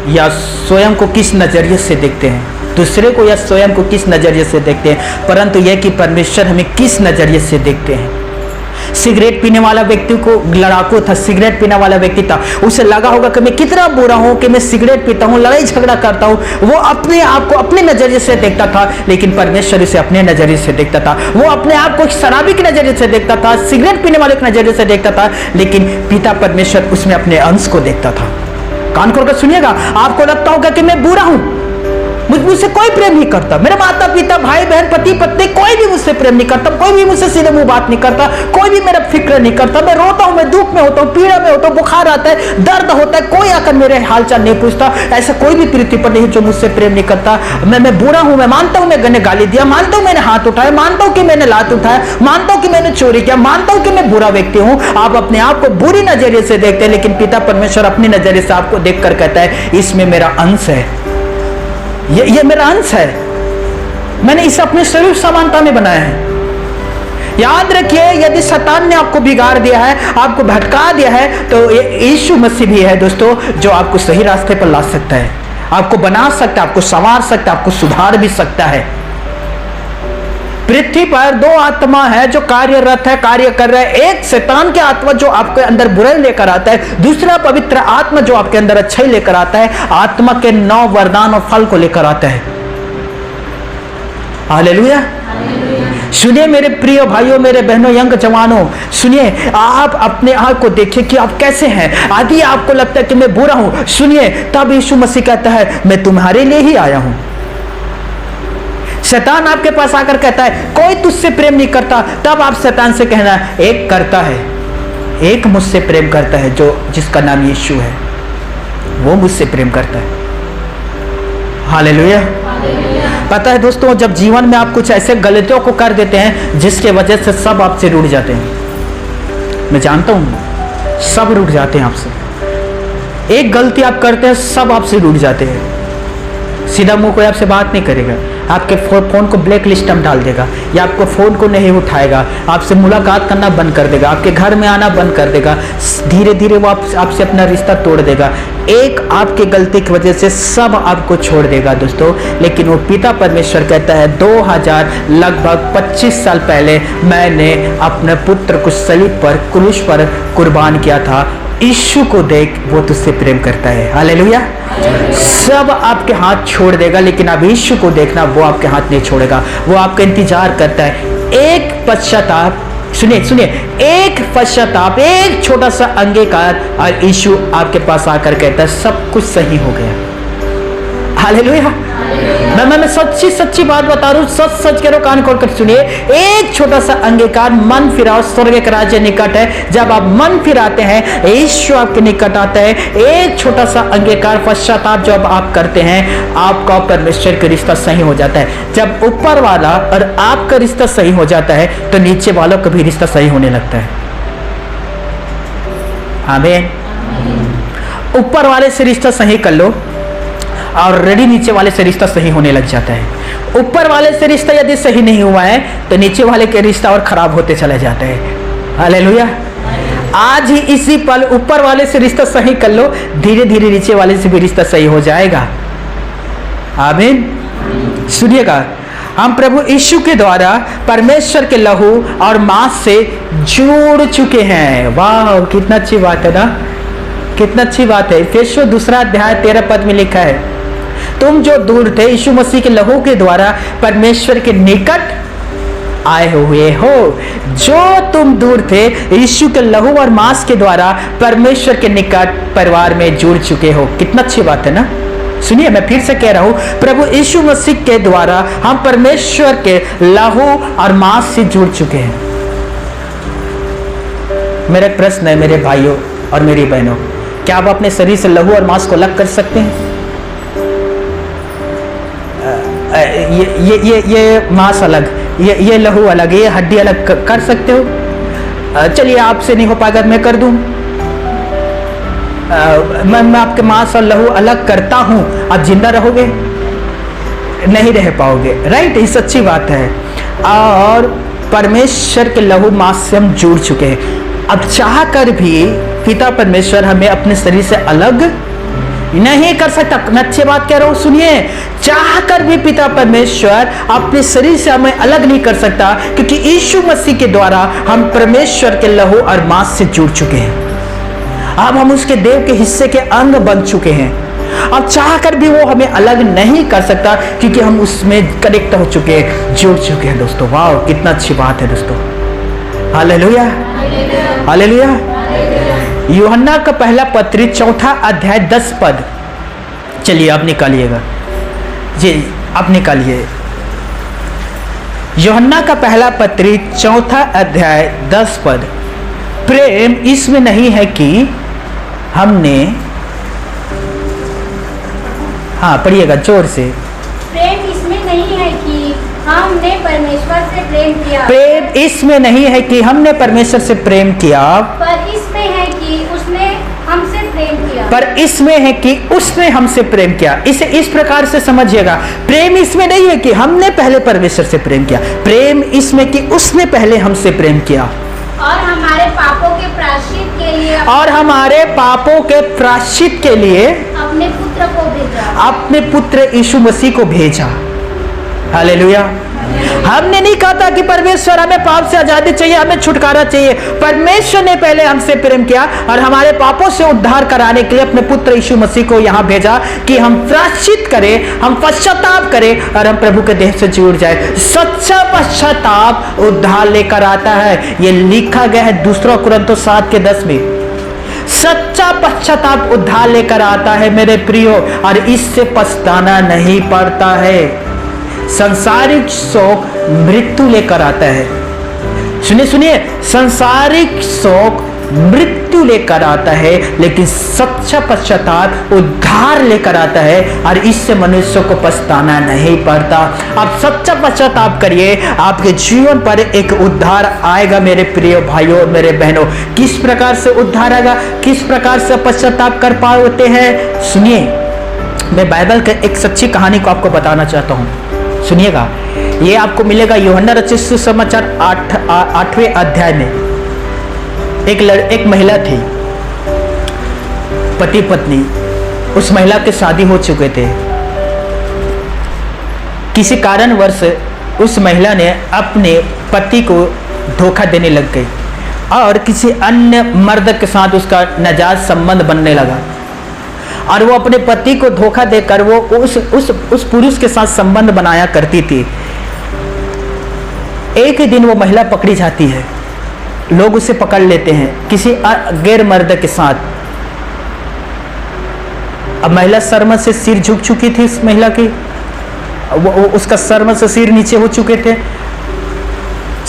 S1: या स्वयं को किस नजरिए से देखते हैं, दूसरे को या स्वयं को किस नजरिए से देखते हैं, परंतु यह कि परमेश्वर हमें किस नजरिए से देखते हैं। सिगरेट पीने वाला व्यक्ति को लड़ाकू था, सिगरेट पीने वाला व्यक्ति था, उसे लगा होगा कि मैं कितना बुरा हूं कि मैं सिगरेट पीता हूं, लड़ाई झगड़ा करता हूं। वो अपने आप को अपने नजरिए से देखता था, लेकिन परमेश्वर उसे अपने नजरिए से देखता था। वो अपने आप को शराबी के नजरिए से देखता था, सिगरेट पीने वाले के नजरिए से देखता था, लेकिन पिता परमेश्वर उसमें अपने अंश को देखता था। कान खोलकर सुनिएगा, आपको लगता होगा कि मैं बुरा हूं, मुझसे कोई प्रेम नहीं करता, मेरे माता पिता भाई बहन पति पत्नी कोई भी मुझसे प्रेम नहीं करता, कोई भी मुझसे सीधे मुंह बात नहीं करता, कोई भी मेरा फिक्र नहीं करता, मैं रोता हूं, मैं दुख में होता हूं, पीड़ा में होता हूं, बुखार आता है, दर्द होता है, कोई आकर मेरे हालचाल नहीं पूछता। ऐसा कोई भी पृथ्वी पर नहीं जो मुझसे प्रेम नहीं करता। मैं बुरा हूं, मैं मानता हूं मैंने गाली दिया, मानता हूं मैंने हाथ उठाया, मानता हूं कि मैंने लात उठाया, मानता हूं कि मैंने चोरी किया, मानता हूं कि मैं बुरा व्यक्ति हूं। आप अपने आप को बुरी नजरिए से देखते हैं, लेकिन पिता परमेश्वर अपनी नजरिए से आपको देखकर कहता है इसमें मेरा अंश है, ये मेरा अंश है, मैंने इसे अपने स्वरूप समानता में बनाया है। याद रखिए, यदि शैतान ने आपको बिगाड़ दिया है, आपको भटका दिया है, तो यीशु मसीह भी है दोस्तों, जो आपको सही रास्ते पर ला सकता है, आपको बना सकता है, आपको संवार सकता है, आपको सुधार भी सकता है। पृथ्वी पर दो आत्मा है जो कार्यरत है, कार्य कर रहा है। एक शैतान की आत्मा जो आपके अंदर बुराई लेकर आता है, दूसरा पवित्र आत्मा जो आपके अंदर अच्छाई लेकर आता है, आत्मा के 9 वरदान और फल को लेकर आता है। हालेलुया। सुनिए मेरे प्रिय भाइयों, मेरे बहनों, यंग जवानों, सुनिए, आप अपने आप को देखिए कि आप कैसे हैं। यदि आपको लगता है कि मैं बुरा हूं, सुनिए, तब यीशु मसीह कहता है मैं तुम्हारे लिए ही आया हूं। शैतान आपके पास आकर कहता है कोई तुझसे प्रेम नहीं करता, तब आप शैतान से कहना एक करता है, एक मुझसे प्रेम करता है, जो जिसका नाम यीशु है, वो मुझसे प्रेम करता है। हालेलुया। पता है दोस्तों, जब जीवन में आप कुछ ऐसे गलतियों को कर देते हैं जिसके वजह से सब आपसे रूठ जाते हैं, मैं जानता हूं सब रूठ जाते हैं आपसे। एक गलती आप करते हैं, सब आपसे रूठ जाते हैं। सीधा मुंह कोई आपसे बात नहीं करेगा, आपके फोन को ब्लैक लिस्ट में डाल देगा, या आपको फोन को नहीं उठाएगा, आपसे मुलाकात करना बंद कर देगा, आपके घर में आना बंद कर देगा, धीरे धीरे वो आपसे अपना रिश्ता तोड़ देगा। एक आपकी गलती की वजह से सब आपको छोड़ देगा दोस्तों। लेकिन वो पिता परमेश्वर कहता है 2000 लगभग 25 साल पहले मैंने अपने पुत्र को सलीब पर, क्रूस पर कुर्बान किया था। यीशु को देख, वो तुझसे प्रेम करता है। हालेलुया। सब आपके हाथ छोड़ देगा, लेकिन अब यीशु को देखना, वो आपके हाथ नहीं छोड़ेगा, वो आपका इंतजार करता है। एक पश्चाताप, सुनिए सुनिए, एक पश्चाताप, एक छोटा सा अंगीकार, और यीशु आपके पास आकर कहता है सब कुछ सही हो गया। हालेलुया। मैं सच्ची सच्ची बात बता रहा हूं, सच सच कह रहा हूं, कान खोलकर सुनिए। एक छोटा सा अंगीकार, मन फिराओ, स्वर्ग का राज्य निकट है। जब आप मन फिराते हैं, यीशु आपके निकट आता है। एक छोटा सा अंगीकार, पश्चाताप जब आप करते हैं, आपका परमेश्वर का रिश्ता सही हो जाता है। जब ऊपर वाला और आपका रिश्ता सही हो जाता है, तो नीचे वालों का भी रिश्ता सही होने लगता है। आमीन। ऊपर वाले से रिश्ता सही कर लो, और रेडी नीचे वाले से रिश्ता सही होने लग जाता है। ऊपर वाले से रिश्ता यदि सही नहीं हुआ है, तो नीचे वाले के रिश्ता और खराब होते चले जाते हैं। हालेलुया। आज ही इसी पल ऊपर वाले से रिश्ता सही कर लो, धीरे धीरे नीचे वाले से भी रिश्ता सही हो जाएगा। आमीन। सुनिएगा, हम प्रभु यीशु के द्वारा परमेश्वर के लहू और मांस से जुड़ चुके हैं। वाह, कितना अच्छी बात है ना, कितना अच्छी बात है। इफिसियों 2 अध्याय 13 पद में लिखा है, तुम जो दूर थे, यीशु मसीह के लहू के द्वारा परमेश्वर के निकट आए हुए हो। जो तुम दूर थे, यीशु के लहू और मांस के द्वारा परमेश्वर के निकट परिवार में जुड़ चुके हो। कितना अच्छी बात है ना। सुनिए, मैं फिर से कह रहा हूं, प्रभु यीशु मसीह के द्वारा हम परमेश्वर के लहू और मांस से जुड़ चुके हैं। मेरा प्रश्न है मेरे भाइयों और मेरी बहनों, क्या आप अपने शरीर से लहू और मांस को अलग कर सकते हैं? ये मांस अलग, ये लहू अलग, ये हड्डी अलग कर सकते हो? चलिए, आपसे नहीं हो पाएगा, मैं कर दूं। मैं आपके मांस और लहू अलग करता हूं, आप जिंदा रहोगे? नहीं रह पाओगे, राइट। ये सच्ची बात है। और परमेश्वर के लहू मांस से हम जुड़ चुके हैं। अब चाह कर भी पिता परमेश्वर हमें अपने शरीर से अलग नहीं कर सकता। मैं अच्छी बात कह रहा हूं, सुनिए। चाहकर भी पिता परमेश्वर अपने शरीर से हमें अलग नहीं कर सकता, क्योंकि यीशु मसीह के द्वारा हम परमेश्वर के लहू और मांस से जुड़ चुके हैं। अब हम उसके देव के हिस्से के अंग बन चुके हैं। अब चाहकर भी वो हमें अलग नहीं कर सकता, क्योंकि हम उसमें कनेक्ट हो चुके हैं, जुड़ चुके हैं दोस्तों। वाह, कितना अच्छी बात है दोस्तों। Hallelujah, hallelujah. यूहन्ना का पहला पत्री 4 अध्याय 10 पद, चलिए आप निकालिएगा जी, आप निकालिए। यूहन्ना का पहला पत्री 4 अध्याय 10 पद। प्रेम इसमें नहीं है कि हमने, हाँ पढ़िएगा जोर से।
S2: प्रेम इसमें नहीं है कि हमने परमेश्वर से प्रेम किया,
S1: प्रेम इसमें नहीं है कि हमने परमेश्वर से प्रेम किया,
S2: पर इसमें है कि उसने हमसे प्रेम किया,
S1: पर इसमें है कि उसने हमसे प्रेम किया। इसे इस प्रकार से समझिएगा, प्रेम इसमें नहीं है कि हमने पहले परमेश्वर से प्रेम किया, प्रेम इसमें कि उसने पहले हमसे प्रेम किया
S2: और हमारे पापों के प्रायश्चित के लिए,
S1: और हमारे पापों के प्रायश्चित के लिए
S2: अपने पुत्र को भेजा,
S1: अपने पुत्र यीशु मसीह को भेजा। हालेलुया। हमने नहीं कहा था कि परमेश्वर हमें पाप से आजादी चाहिए, हमें छुटकारा चाहिए। परमेश्वर ने पहले हमसे प्रेम किया और हमारे पापों से उद्धार कराने के लिए अपने पुत्र यीशु मसीह को यहां भेजा कि हम प्रायश्चित करें, हम पश्चाताप करें और हम प्रभु के देह से जुड़ जाए। सच्चा पश्चाताप उद्धार लेकर आता है। यह लिखा गया है 2 कुरिन्थियों 7:10 में। सच्चा पश्चाताप उद्धार लेकर आता है मेरे प्रियो, और इससे पछताना नहीं पड़ता है। संसारिक शोक मृत्यु लेकर आता है। सुनिए सुनिए, संसारिक शोक मृत्यु लेकर आता है, लेकिन सच्चा पश्चाताप उद्धार लेकर आता है, और इससे मनुष्य को पछताना नहीं पड़ता। आप सच्चा पश्चाताप करिए, आपके जीवन पर एक उद्धार आएगा मेरे प्रिय भाइयों और मेरे बहनों। किस प्रकार से उद्धार आएगा, किस प्रकार से पश्चाताप कर पाते हैं, सुनिए। मैं बाइबल के एक सच्ची कहानी को आपको बताना चाहता हूं, सुनिएगा। ये आपको मिलेगा यूहन्ना रचित सुसमाचार 8वें अध्याय में। एक महिला थी, पति पत्नी। उस महिला के शादी हो चुके थे। किसी कारणवश उस महिला ने अपने पति को धोखा देने लग गई और किसी अन्य मर्द के साथ उसका नाजायज संबंध बनने लगा, और वो अपने पति को धोखा देकर वो उस पुरुष के साथ संबंध बनाया करती थी। एक ही दिन वो महिला पकड़ी जाती है, लोग उसे पकड़ लेते हैं किसी गैर मर्द के साथ। अब महिला शर्म से सिर झुक चुकी थी। इस महिला की उसका शर्म से सिर नीचे हो चुके थे।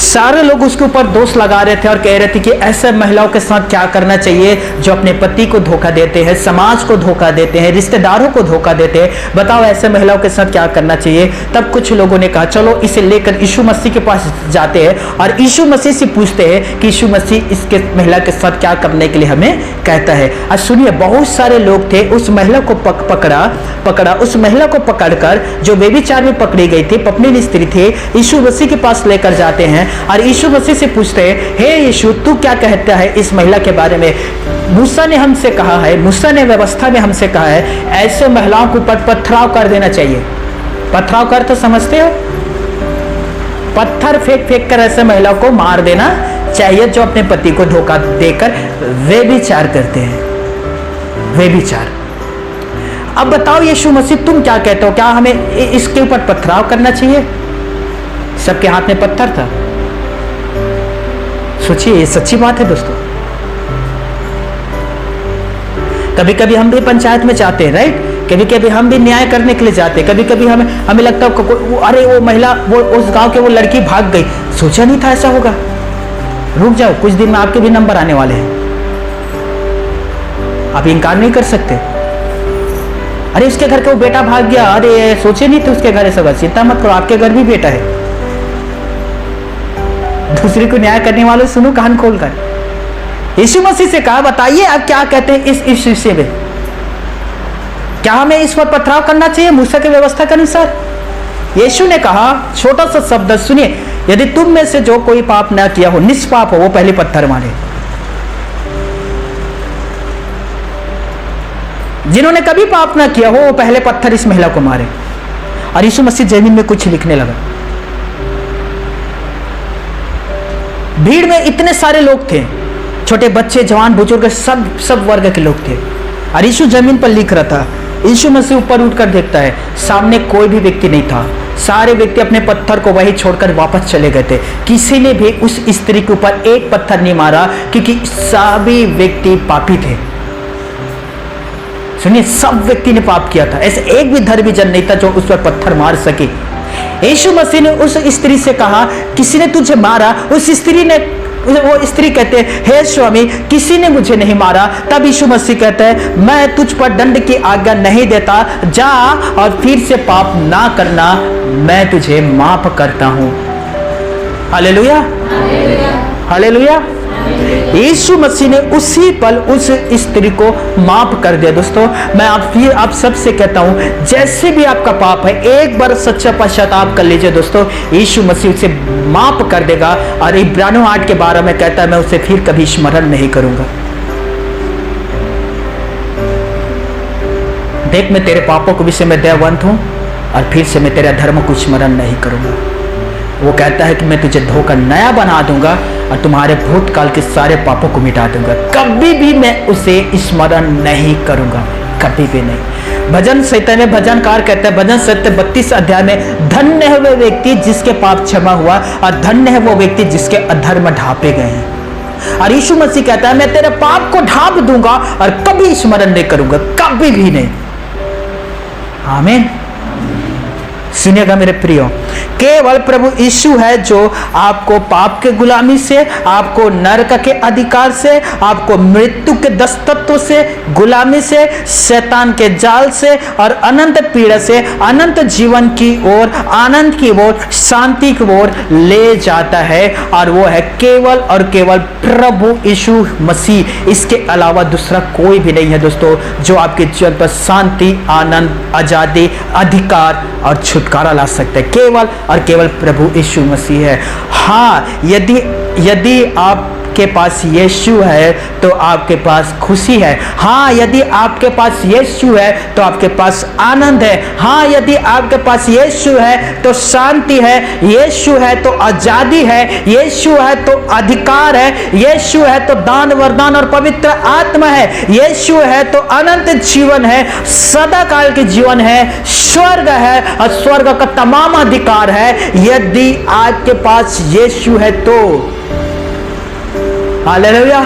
S1: सारे लोग उसके ऊपर दोष लगा रहे थे और कह रहे थे कि ऐसे महिलाओं के साथ क्या करना चाहिए जो अपने पति को धोखा देते हैं, समाज को धोखा देते हैं, रिश्तेदारों को धोखा देते हैं। बताओ ऐसे महिलाओं के साथ क्या करना चाहिए। तब कुछ लोगों ने कहा चलो इसे लेकर यीशु मसीह के पास जाते हैं और यीशु मसीह से पूछते हैं कि यीशु मसीह इसके महिला के साथ क्या करने के लिए हमें कहता है। और सुनिए, बहुत सारे लोग थे, उस महिला को पकड़ा उस महिला को पकड़कर, जो बेबीचार में पकड़ी गई थी, पत्नी स्त्री थी, यीशु मसीह के पास लेकर जाते हैं और यीशु मसीह से पूछते हैं, हे यीशु तू क्या कहता है इस महिला के बारे में। मूसा ने हमसे कहा है, मूसा ने व्यवस्था में हमसे कहा है ऐसे महिलाओं को पथराव कर देना चाहिए। पथराव कर तो समझते हो, पत्थर फेंक कर ऐसे महिलाओं को मार देना चाहिए जो अपने पति को धोखा देकर व्यभिचार करते हैं, व्यभिचार। अब बताओ यीशु मसीह तुम क्या कहते हो, क्या हमें इसके ऊपर पथराव करना चाहिए? सबके हाथ में पत्थर था। सोचिए, ये सच्ची बात है दोस्तों। कभी कभी हम भी पंचायत में जाते हैं, राइट? कभी कभी हम भी न्याय करने के लिए जाते हैं। कभी कभी हमें लगता है अरे वो महिला, वो उस गांव के वो लड़की भाग गई, सोचा नहीं था ऐसा होगा। रुक जाओ, कुछ दिन में आपके भी नंबर आने वाले हैं, आप इनकार नहीं कर सकते। अरे उसके घर का वो बेटा भाग गया, अरे सोचे नहीं थे उसके घर ऐसा होगा। चिंता मत करो, आपके घर भी बेटा है। दूसरे को न्याय करने वाले सुनो कान खोलकर। यीशु मसीह से कहा बताइए आप क्या कहते हैं इस विषय में, क्या हमें इस पर पथराव करना चाहिए मूसा की व्यवस्था के अनुसार? यीशु ने कहा, छोटा सा शब्द सुनिए, यदि तुम में से जो कोई पाप ना किया हो, निष्पाप हो, वो पहले पत्थर मारे। जिन्होंने कभी पाप ना किया हो वो पहले पत्थर इस महिला को मारे। और यीशु मसीह जमीन में कुछ लिखने लगा। भीड़ में इतने सारे लोग थे, छोटे बच्चे, जवान, बुजुर्ग, सब वर्ग के लोग थे। और यीशु जमीन पर लिख रहा था। यीशु मसीह ऊपर उठकर देखता है, सामने कोई भी व्यक्ति नहीं था। सारे व्यक्ति अपने पत्थर को वहीं छोड़कर वापस चले गए थे। किसी ने भी उस स्त्री के ऊपर एक पत्थर नहीं मारा, क्योंकि सभी व्यक्ति पापी थे। सुनिए, सब व्यक्ति ने पाप किया था। ऐसे एक भी धर्मी जन नहीं था जो उस पर पत्थर मार सके। यीशु मसीह ने उस स्त्री से कहा, किसी ने तुझे मारा? वो स्त्री कहते हैं, हे स्वामी, किसी ने मुझे नहीं मारा। तब यीशु मसीह कहते हैं, मैं तुझ पर दंड की आज्ञा नहीं देता, जा और फिर से पाप ना करना, मैं तुझे माफ करता हूं। Hallelujah, hallelujah. यीशु मसीह ने उसी पल उस स्त्री को माफ कर दिया। दोस्तों, मैं आप सबसे कहता हूं, जैसे भी आपका पाप है, एक बार सच्चा पश्चाताप कर लीजिए दोस्तों, यीशु मसीह उसे माफ कर देगा। और इब्रानियों 8 के 12 में कहता है, मैं उसे फिर कभी स्मरण नहीं करूंगा। देख, मैं तेरे पापों के विषय में दयावंत हूं और फिर से मैं तेरा धर्म को स्मरण नहीं करूंगा। वो कहता है कि मैं तुझे धोकर नया बना दूंगा और तुम्हारे भूतकाल के सारे पापों को मिटा दूंगा। कभी भी मैं उसे स्मरण नहीं करूंगा, कभी भी नहीं। भजन संहिता में भजनकार कहता है, भजन संहिता 32 अध्याय में, धन्य है वो व्यक्ति जिसके पाप क्षमा हुआ और धन्य है वो व्यक्ति जिसके अधर्म ढांपे गए हैं। और यीशु मसीह कहता है, मैं तेरे पाप को ढांप दूंगा और कभी स्मरण नहीं करूंगा, कभी भी नहीं। आमीन। सुनिएगा मेरे प्रियो, केवल प्रभु यीशु है जो आपको पाप के गुलामी से, आपको नरक के अधिकार से, आपको मृत्यु के दस्तत्व से, गुलामी से, शैतान के जाल से और अनंत पीड़ा से अनंत जीवन की ओर, आनंद की ओर, शांति की ओर ले जाता है। और वो है केवल और केवल प्रभु यीशु मसीह। इसके अलावा दूसरा कोई भी नहीं है दोस्तों, जो आपके जीवन पर शांति, आनंद, आजादी, अधिकार और छुटकारा ला सकते हैं। केवल और केवल प्रभु यीशु मसीह है। हाँ, यदि आपके पास यीशु है तो आपके पास खुशी है। हाँ, यदि आपके पास यीशु है तो आपके पास आनंद है। हाँ, यदि आपके पास यीशु है तो शांति है। यीशु है तो आजादी है। यीशु है तो अधिकार है। यीशु है तो दान, वरदान और पवित्र आत्मा है। यीशु है तो अनंत जीवन है, सदा काल के जीवन है, स्वर्ग है और स्वर्ग का तमाम अधिकार है। यदि आपके पास यीशु है तो हालेलुया।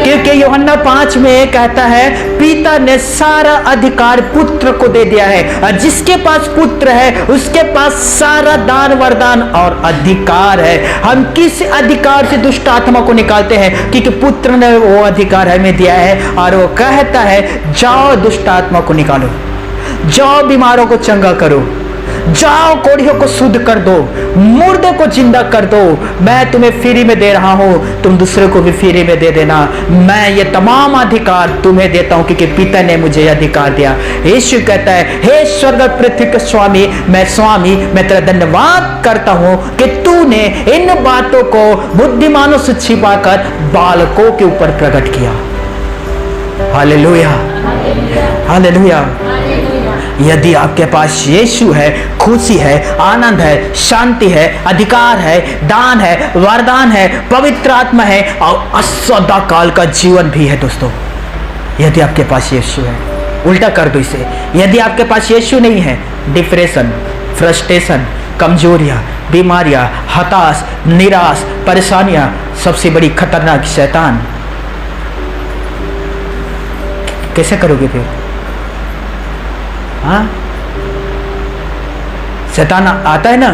S1: क्योंकि यूहन्ना 5 में कहता है, पिता ने सारा अधिकार पुत्र को दे दिया है और जिसके पास पुत्र है उसके पास सारा दान, वरदान और अधिकार है। हम किस अधिकार से दुष्ट आत्मा को निकालते हैं? क्योंकि पुत्र ने वो अधिकार हमें दिया है और वो कहता है, जाओ दुष्ट आत्मा को निकालो, जाओ बीमारों को चंगा करो, जाओ कोढ़ियों को शुद्ध कर दो, मुर्दे को जिंदा कर दो। मैं तुम्हें फ्री में दे रहा हूं, तुम दूसरे को भी फ्री में दे देना। मैं ये तमाम अधिकार तुम्हें देता हूं क्योंकि पिता ने मुझे अधिकार दिया। यीशु कहता है, हे स्वर्ग पृथ्वी के स्वामी, मैं तेरा धन्यवाद करता हूं कि तूने इन बातों को बुद्धिमानों से छिपाकर बालकों के ऊपर प्रकट किया। Hallelujah, hallelujah. यदि आपके पास यीशु है, खुशी है, आनंद है, शांति है, अधिकार है, दान है, वरदान है, पवित्र आत्मा है और सदा काल का जीवन भी है दोस्तों। यदि आपके पास यीशु है, उल्टा कर दो इसे, यदि आपके पास यीशु नहीं है, डिप्रेशन, फ्रस्ट्रेशन, कमजोरियां, बीमारियां, हताश, निराश, परेशानियां, सबसे बड़ी खतरनाक शैतान, कैसे करोगे फिर? हाँ, शैतान आता है ना,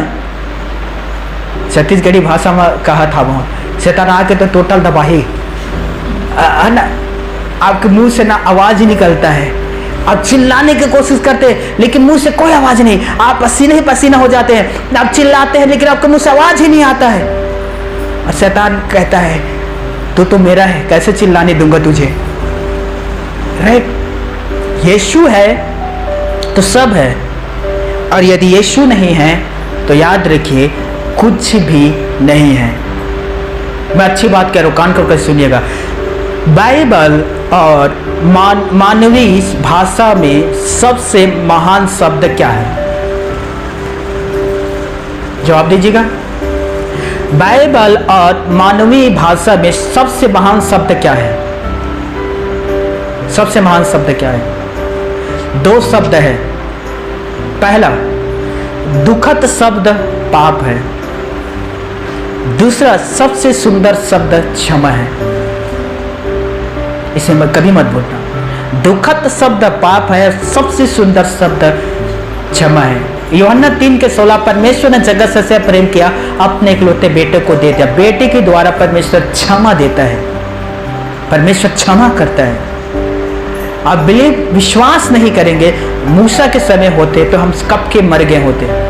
S1: छत्तीसगढ़ी भाषा में कहा था वहां, शैतान आके तो टोटल दबाही ना, आपके मुंह से ना आवाज ही निकलता है, आप चिल्लाने की कोशिश करते हैं लेकिन मुंह से कोई आवाज नहीं, आप पसीने ही पसीना हो जाते हैं, आप चिल्लाते हैं लेकिन आपके मुंह से आवाज ही नहीं आता है। और शैतान कहता है, तू तो मेरा है, कैसे चिल्लाने दूंगा तुझे? राइट? यीशु है तो सब है, और यदि यीशु नहीं है तो याद रखिए कुछ भी नहीं है। मैं अच्छी बात कह रहा हूं, कान खोलकर सुनिएगा। बाइबल और मानवीय भाषा में सबसे महान शब्द क्या है? जवाब दीजिएगा। बाइबल और मानवीय भाषा में सबसे महान शब्द क्या है? सबसे महान शब्द क्या है? दो शब्द है। पहला दुखद शब्द पाप है, दूसरा सबसे सुंदर शब्द क्षमा है। इसे कभी मत भूलना। दुखद शब्द पाप है, सबसे सुंदर शब्द क्षमा है। यूहन्ना 3:16 परमेश्वर ने जगत से प्रेम किया, अपने इकलौते बेटे को दे दिया। बेटे के द्वारा परमेश्वर क्षमा देता है, परमेश्वर क्षमा करता है। आप विश्वास नहीं करेंगे, मूसा के समय होते तो हम कब के मर गए होते।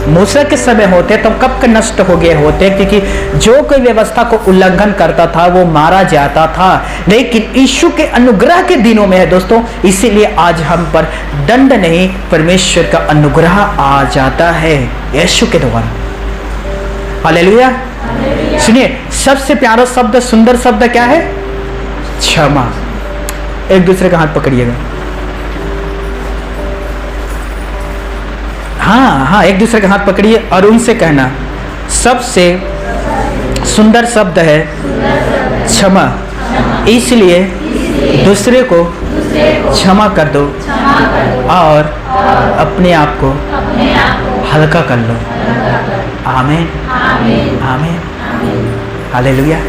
S1: मूसा के समय होते तो कब के नष्ट हो गए होते, क्योंकि जो कोई व्यवस्था को उल्लंघन करता था वो मारा जाता था। लेकिन यीशु के अनुग्रह के दिनों में है दोस्तों, इसीलिए आज हम पर दंड नहीं, परमेश्वर का अनुग्रह आ जाता है यीशु के द्वारा। हालेलुया। सुनिए, सबसे प्यारा शब्द, सुंदर शब्द क्या है? क्षमा। एक दूसरे का हाथ पकड़िएगा। हाँ, एक दूसरे का हाथ पकड़िए और उनसे कहना, सबसे सुंदर शब्द है क्षमा, इसलिए दूसरे को क्षमा कर दो और अपने आप को हल्का कर लो। आमीन, आमीन, हालेलुया।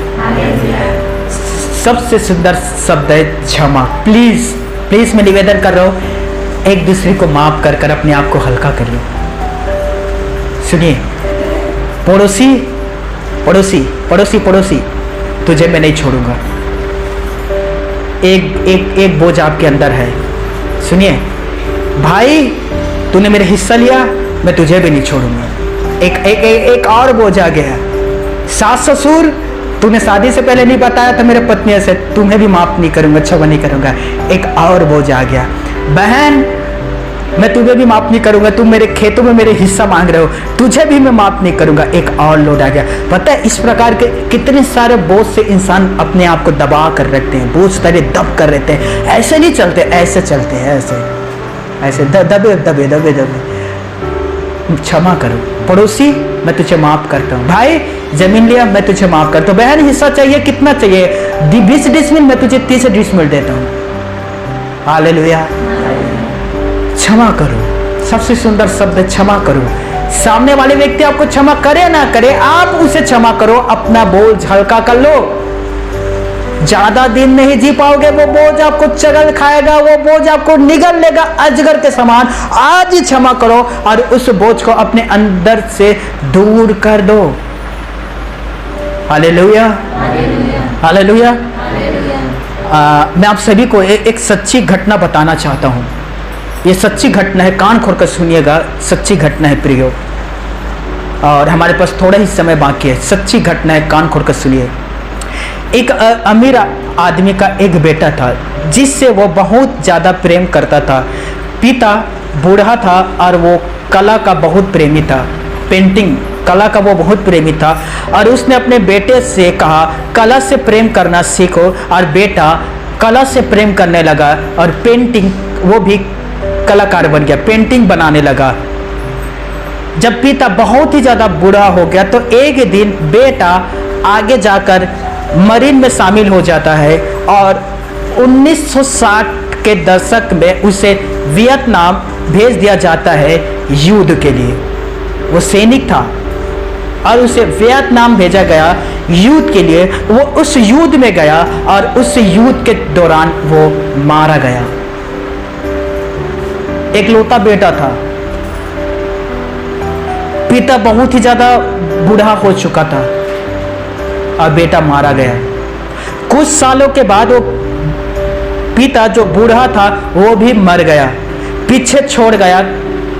S1: सबसे सुंदर शब्द है क्षमा। प्लीज प्लीज मैं निवेदन कर रहा हूं, एक दूसरे को माफ कर कर अपने आप को हल्का कर लो। सुनिए, पड़ोसी पड़ोसी पड़ोसी पड़ोसी, तुझे मैं नहीं छोड़ूंगा। एक बोझ आपके अंदर है। सुनिए भाई, तूने मेरे हिस्सा लिया, मैं तुझे भी नहीं छोड़ूंगा। एक और बोझ आ गया। सास ससुर, तूने शादी से पहले नहीं बताया था मेरे पत्नी से, तुम्हें भी माफ नहीं करूंगा, क्षमा नहीं करूंगा। एक और बोझ आ गया। बहन, मैं तुम्हें भी माफ नहीं करूंगा, तुम मेरे खेतों में मेरे हिस्सा मांग रहे हो, तुझे भी मैं माफ नहीं करूंगा। एक और लोड आ गया। पता है, इस प्रकार के कितने सारे बोझ से इंसान अपने आप को दबा कर रखते हैं, बोझ तरह दब कर रहते हैं। ऐसे नहीं चलते, ऐसे चलते हैं, ऐसे दबे दबे दबे दबे। क्षमा करो। पड़ोसी, मैं तुझे माफ करता हूँ। भाई, जमीन लिया, मैं तुझे माफ करता हूँ। बहन, हिस्सा चाहिए, कितना चाहिए? 20 डिसमिल, मैं तुझे 30 डिसमिल देता हूँ। हालेलुया। क्षमा करो। सबसे सुंदर शब्द क्षमा करो। सामने वाले व्यक्ति आपको क्षमा करे ना करे, आप उसे क्षमा करो, अपना बोझ हल्का कर लो। ज्यादा दिन नहीं जी पाओगे, वो बोझ आपको चगल खाएगा, वो बोझ आपको निगल लेगा अजगर के समान। आज ही क्षमा करो और उस बोझ को अपने अंदर से दूर कर दो। Hallelujah, hallelujah. मैं आप सभी को एक सच्ची घटना बताना चाहता हूँ। ये सच्ची घटना है, कान खोल कर सुनिएगा। सच्ची घटना है प्रियो, और हमारे पास थोड़ा ही समय बाकी है। सच्ची घटना है, कान खोल कर सुनिए। एक अमीर आदमी का एक बेटा था जिससे वो बहुत ज़्यादा प्रेम करता था। पिता बूढ़ा था और वो कला का बहुत प्रेमी था, पेंटिंग कला का वो बहुत प्रेमी था। और उसने अपने बेटे से कहा, कला से प्रेम करना सीखो। और बेटा कला से प्रेम करने लगा और पेंटिंग, वो भी कलाकार बन गया, पेंटिंग बनाने लगा। जब पिता बहुत ही ज़्यादा बूढ़ा हो गया तो एक दिन बेटा आगे जाकर मरीन में शामिल हो जाता है और 1960 के दशक में उसे वियतनाम भेज दिया जाता है युद्ध के लिए। वो सैनिक था और उसे वियतनाम भेजा गया युद्ध के लिए। वो उस युद्ध में गया और उस युद्ध के दौरान वो मारा गया। एकलौता बेटा था, पिता बहुत ही ज्यादा बूढ़ा हो चुका था और बेटा मारा गया। कुछ सालों के बाद वो पिता जो बूढ़ा था वो भी मर गया, पीछे छोड़ गया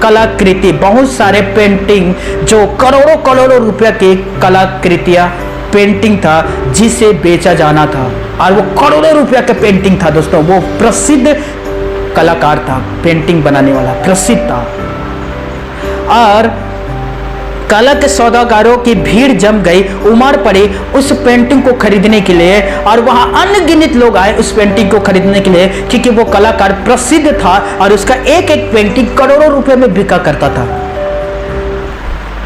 S1: कलाकृति, बहुत सारे पेंटिंग, जो करोड़ों करोड़ों रुपए की कलाकृतियां पेंटिंग था जिसे बेचा जाना था। और वो करोड़ों रुपए का पेंटिंग था दोस्तों। वो प्रसिद्ध कलाकार था, पेंटिंग बनाने वाला प्रसिद्ध था। और कला के सौदागारों की भीड़ जम गई, उमड़ पड़ी उस पेंटिंग को खरीदने के लिए, और वहां अनगिनत लोग आए उस पेंटिंग को खरीदने के लिए, क्योंकि वो कलाकार प्रसिद्ध था और उसका एक एक पेंटिंग करोड़ों रुपए में बिका करता था।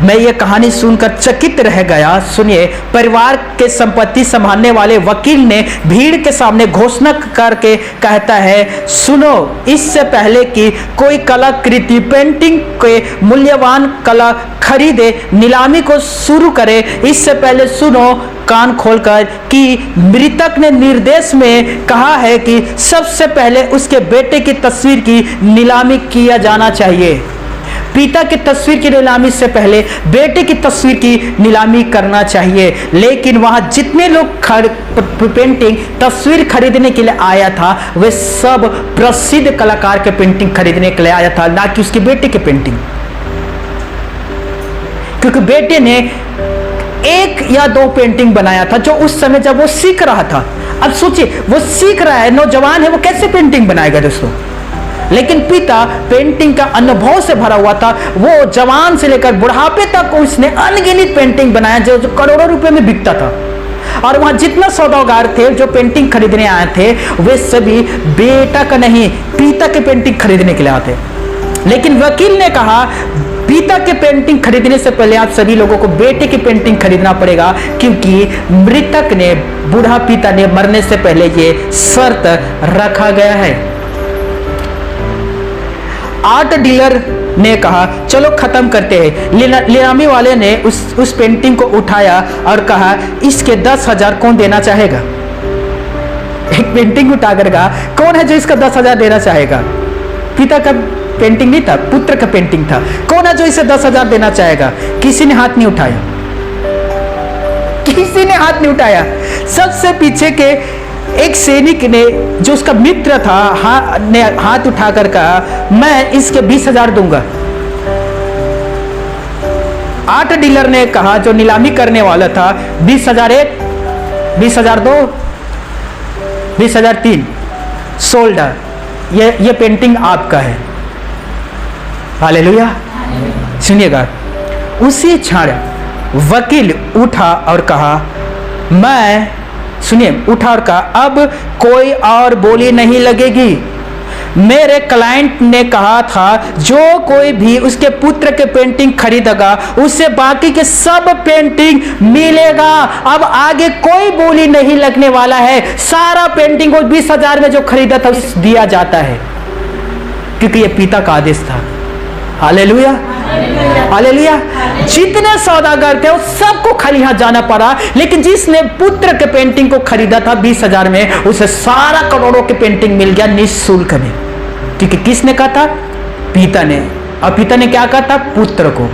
S1: मैं ये कहानी सुनकर चकित रह गया। सुनिए, परिवार के संपत्ति संभालने वाले वकील ने भीड़ के सामने घोषणा करके कहता है, सुनो, इससे पहले कि कोई कलाकृति पेंटिंग के मूल्यवान कला खरीदे, नीलामी को शुरू करे, इससे पहले सुनो कान खोलकर कि मृतक ने निर्देश में कहा है कि सबसे पहले उसके बेटे की तस्वीर की नीलामी किया जाना चाहिए। पिता की तस्वीर की नीलामी से पहले बेटे की तस्वीर की नीलामी करना चाहिए। लेकिन वहां जितने लोग पेंटिंग तस्वीर खरीदने के लिए आया था, वे सब प्रसिद्ध कलाकार के पेंटिंग खरीदने के लिए आया था, ना कि उसके बेटे के पेंटिंग, क्योंकि बेटे ने एक या दो पेंटिंग बनाया था जो उस समय जब वो सीख रहा था। अब सोचिए, वो सीख रहा है, नौजवान है, वो कैसे पेंटिंग बनाएगा दोस्तों। लेकिन पिता पेंटिंग का अनुभव से भरा हुआ था, वो जवान से लेकर बुढ़ापे तक उसने अनगिनत पेंटिंग बनाया जो करोड़ों रुपए में बिकता था। और वहां जितना सौदागर थे जो पेंटिंग खरीदने आए थे, वे सभी बेटा का नहीं, पिता के पेंटिंग खरीदने के लिए आते। लेकिन वकील ने कहा, पिता के पेंटिंग खरीदने से पहले आप सभी लोगों को बेटे की पेंटिंग खरीदना पड़ेगा, क्योंकि मृतक ने, बूढ़ा पिता ने मरने से पहले ये शर्त रखा गया है। आर्ट डीलर ने कहा, चलो खत्म करते हैं। नीलामी वाले ने उस पेंटिंग को उठाया और कहा, इसके 10,000 कौन देना चाहेगा। एक पेंटिंग उठाकर कहा, कौन है जो इसका 10,000 देना चाहेगा। पिता का पेंटिंग नहीं था, पुत्र का पेंटिंग था। कौन है जो इसे 10,000 देना चाहेगा। किसी ने हाथ नहीं उठाया, किसी ने हाथ नहीं उठाया। सबसे पीछे के एक सैनिक ने, जो उसका मित्र था, ने हाथ उठाकर कहा, मैं इसके 20,000 दूंगा। आर्ट डीलर ने कहा, जो नीलामी करने वाला था, 20,000 एक, 20,000 दो, 20,000 तीन, सोल्ड। ये पेंटिंग आपका है। हालेलुया। सुनिएगा, उसी क्षण वकील उठा और कहा, मैं, सुनिए, उठा और कहा, अब कोई और बोली नहीं लगेगी। मेरे क्लाइंट ने कहा था, जो कोई भी उसके पुत्र के पेंटिंग खरीदेगा उसे बाकी के सब पेंटिंग मिलेगा। अब आगे कोई बोली नहीं लगने वाला है। सारा पेंटिंग वो 20,000 में जो खरीदा था उसे दिया जाता है, क्योंकि ये पिता का आदेश था। Hallelujah, hallelujah. जितने सौदागर थे वो सबको खाली हाथ जाना पड़ा, लेकिन जिसने पुत्र के पेंटिंग को खरीदा था 20,000 में, उसे सारा करोड़ों के पेंटिंग मिल गया निःशुल्क में। क्योंकि किसने कहा था? पिता ने। और पिता ने क्या कहा था? पुत्र को,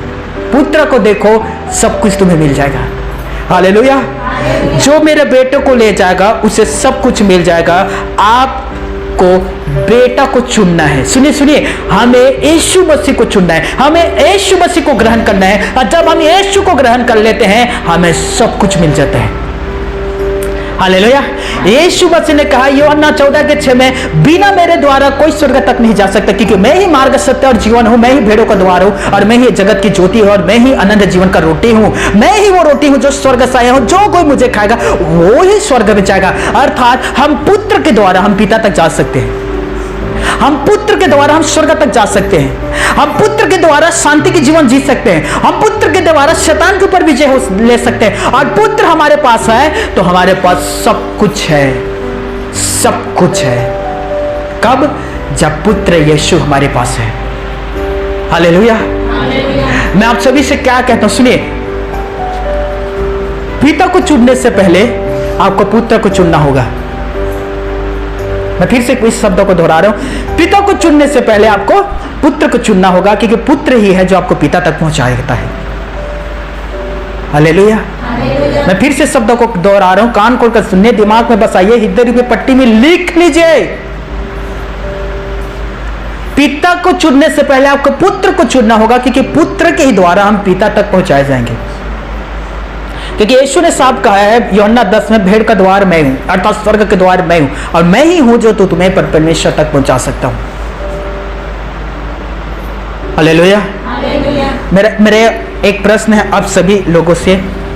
S1: पुत्र को देखो सब कुछ तुम्हें मिल जाएगा। हालेलुया। जो मेरे बेटे को ले जाएगा उसे सब कुछ मिल जाएगा। आप को बेटा को चुनना है। सुनिए सुनिए, हमें यीशु मसीह को चुनना है, हमें यीशु मसीह को ग्रहण करना है। और जब हम यीशु को ग्रहण कर लेते हैं, हमें सब कुछ मिल जाता है। हालेलुया। यीशु मसीह ने कहा यूहन्ना 14:6 में, बिना मेरे द्वारा कोई स्वर्ग तक नहीं जा सकता, क्योंकि मैं ही मार्ग, सत्य और जीवन हूं, मैं ही भेड़ों का द्वार हूं, और मैं ही जगत की ज्योति हूं, और मैं ही अनंत जीवन का रोटी हूं। मैं ही वो रोटी हूं जो स्वर्ग से आया हूं। जो कोई मुझे खाएगा वो ही स्वर्ग में जाएगा। अर्थात हम पुत्र के द्वारा हम पिता तक जा सकते हैं। हम पुत्र के द्वारा हम स्वर्ग तक जा सकते हैं। हम पुत्र के द्वारा शांति की जीवन जी सकते हैं। हम पुत्र के द्वारा शैतान के ऊपर विजय ले सकते हैं। और पुत्र हमारे पास है तो हमारे पास सब कुछ है, सब कुछ है। कब? जब पुत्र यीशु हमारे पास है। हालेलुया। मैं आप सभी से क्या कहता हूं, सुनिए, पिता को चुनने से पहले आपको पुत्र को चुनना होगा। मैं फिर से इस शब्दों को दोहरा रहा हूं, पिता को चुनने से पहले आपको पुत्र को चुनना होगा, क्योंकि पुत्र ही है जो आपको पिता तक पहुंचाता है। हालेलुया। मैं फिर से शब्दों को दोहरा रहा हूं, कान खोलकर सुनने, दिमाग में बसाइए, हृदय रूपी पट्टी में लिख लीजिए। पिता को चुनने से पहले आपको पुत्र को चुनना होगा, क्योंकि पुत्र के ही द्वारा हम पिता तक पहुंचाए जाएंगे। क्योंकि यीशु ने साफ कहा है यूहन्ना 10 में, भेड़ का द्वार मैं हूं, अर्थात स्वर्ग के द्वार मैं हूं, और मैं ही हूं जो तुम्हें परमेश्वर तक पहुंचा सकता हूं। हालेलुया। मेरे एक प्रश्न है आप सभी लोगों से,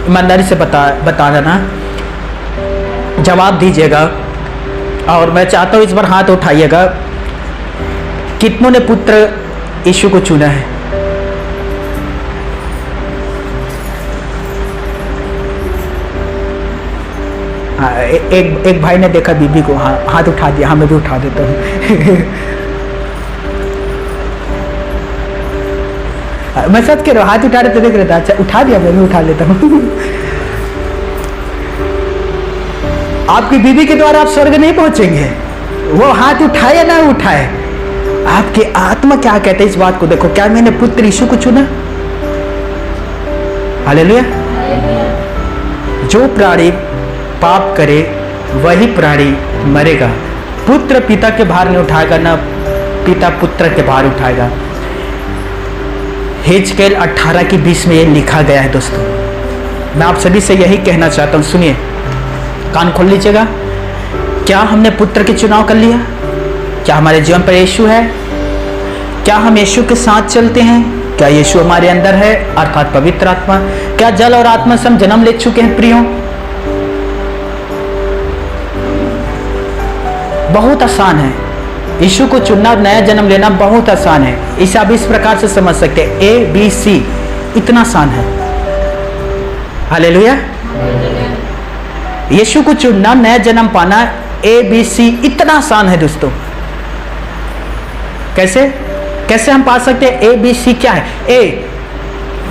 S1: ईमानदारी से बता देना, जवाब दीजिएगा। और मैं चाहता हूँ इस बार हाथ उठाइएगा, कितनों ने पुत्र यीशु को चुना है? एक भाई ने देखा बीबी को, हाथ उठा दिया। हाँ, मैं भी उठा देता हूँ। मैं सच कह रहा हूँ, हाथ उठा रहे तो देख रहे थे। अच्छा, उठा दिया, मैं भी उठा लेता हूँ। आपकी बीबी के द्वारा आप स्वर्ग नहीं पहुंचेंगे, वो हाथ उठाए या ना उठाए, आपकी आत्मा क्या कहते हैं इस बात को देखो। क्या मैंने पुत्र यीशु को चुना? हालेलुया। जो प्राणी पाप करे वही प्राणी मरेगा। पुत्र पिता के भार नहीं उठाएगा, ना पिता पुत्र के भार उठाएगा। हिजकेल 18 की 20 में ये लिखा गया है। दोस्तों, मैं आप सभी से यही कहना चाहता हूं, सुनिए, कान खोल लीजिएगा। क्या हमने पुत्र के चुनाव कर लिया? क्या हमारे जीवन पर यीशु है? क्या हम यीशु के साथ चलते हैं? क्या यीशु हमारे अंदर है, अर्थात पवित्र आत्मा? क्या जल और आत्मा से हम जन्म ले चुके हैं? प्रियो, बहुत आसान है यीशु को चुनना, नया जन्म लेना बहुत आसान है। इसे आप इस प्रकार से समझ सकते हैं, ABC, इतना आसान है। हालेलुया। यीशु को चुनना, नया जन्म पाना, ABC इतना आसान है दोस्तों। कैसे हम पा सकते हैं? ABC क्या है? A,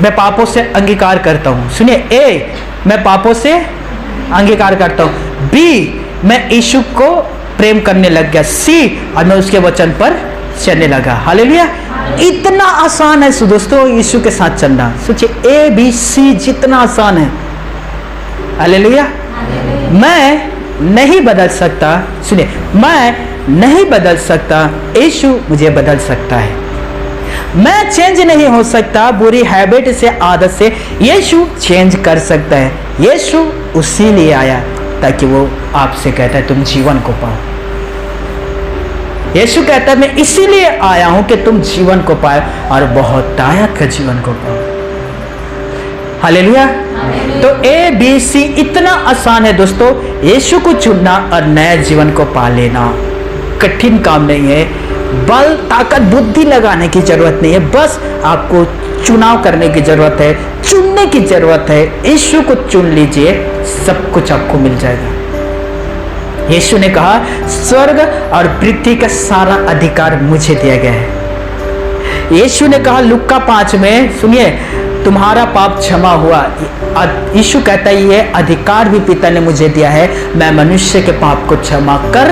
S1: मैं पापों से अंगीकार करता हूं। सुनिए, A, मैं पापों से अंगीकार करता हूं। B, मैं यीशु को प्रेम करने लग गया। C, और मैं उसके वचन पर चलने लगा। हालेलुया। इतना आसान है दोस्तों यीशु के साथ चलना। सोचिए, ABC जितना आसान है। हालेलुया। मैं नहीं बदल सकता, सुनिए, मैं नहीं बदल सकता, यीशु मुझे बदल सकता है। मैं चेंज नहीं हो सकता बुरी हैबिट से, आदत से, यीशु चेंज कर सकता है। यीशु उसी लिए आया ताकि वो आपसे कहता है तुम जीवन को पाओ। यीशु कहता है मैं इसीलिए आया हूं कि तुम जीवन को पाओ और बहुतायत का जीवन को पाओ। हालेलुया। तो ABC इतना आसान है दोस्तों, यीशु को चुनना और नया जीवन को पा लेना। कठिन काम नहीं है, बल ताकत बुद्धि लगाने की जरूरत नहीं है, बस आपको चुनाव करने की जरूरत है, चुनने की जरूरत है। यीशु को चुन लीजिए, सब कुछ आपको मिल जाएगा। यीशु ने कहा स्वर्ग और पृथ्वी का सारा अधिकार मुझे दिया गया है। यीशु ने कहा लुक्का 5 में, सुनिए, तुम्हारा पाप क्षमा हुआ। यीशु कहता है ये अधिकार भी पिता ने मुझे दिया है, मैं मनुष्य के पाप को क्षमा कर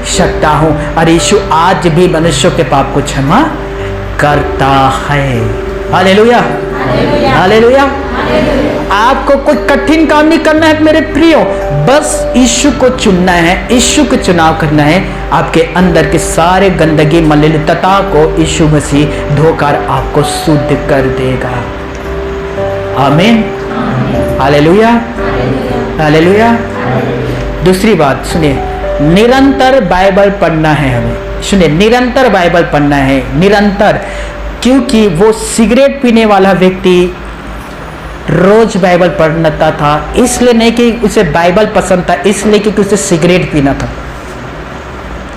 S1: सकता हूं। और यीशु आज भी मनुष्यों के पाप को क्षमा करता है। Hallelujah, hallelujah. आपको कोई कठिन काम नहीं करना है मेरे प्रियो, बस यीशु को चुनना है, यीशु को चुनाव करना है। आपके अंदर के सारे गंदगी मलिनता को यीशु मसीह धोकर आपको शुद्ध कर देगा। आमीन, हालेलुया, हालेलुया। दूसरी बात सुनिए, निरंतर बाइबल पढ़ना है हमें। सुनिए, निरंतर बाइबल पढ़ना है, निरंतर। क्योंकि वो सिगरेट पीने वाला व्यक्ति रोज बाइबल पढ़ता था, इसलिए नहीं कि उसे बाइबल पसंद था, इसलिए कि उसे सिगरेट पीना था।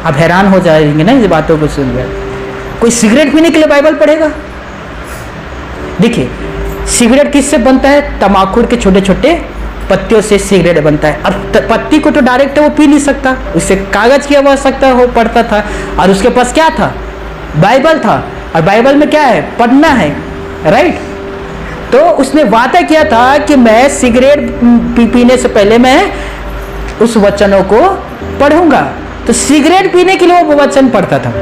S1: आप हैरान हो जाएंगे ना इस बातों को सुनकर। कोई सिगरेट पीने के लिए बाइबल पढ़ेगा? देखिए, सिगरेट किससे बनता है? तमाकुर के छोटे छोटे पत्तियों से सिगरेट बनता है। अब पत्ती को तो डायरेक्ट वो पी नहीं सकता, उससे कागज की आवश्यकता हो पड़ता था। और उसके पास क्या था? बाइबल था। और बाइबल में क्या है? पढ़ना है, राइट? तो उसने वादा किया था कि मैं सिगरेट पीने से पहले मैं उस वचनों को पढ़ूंगा। तो सिगरेट पीने के लिए वो वचन पढ़ता था,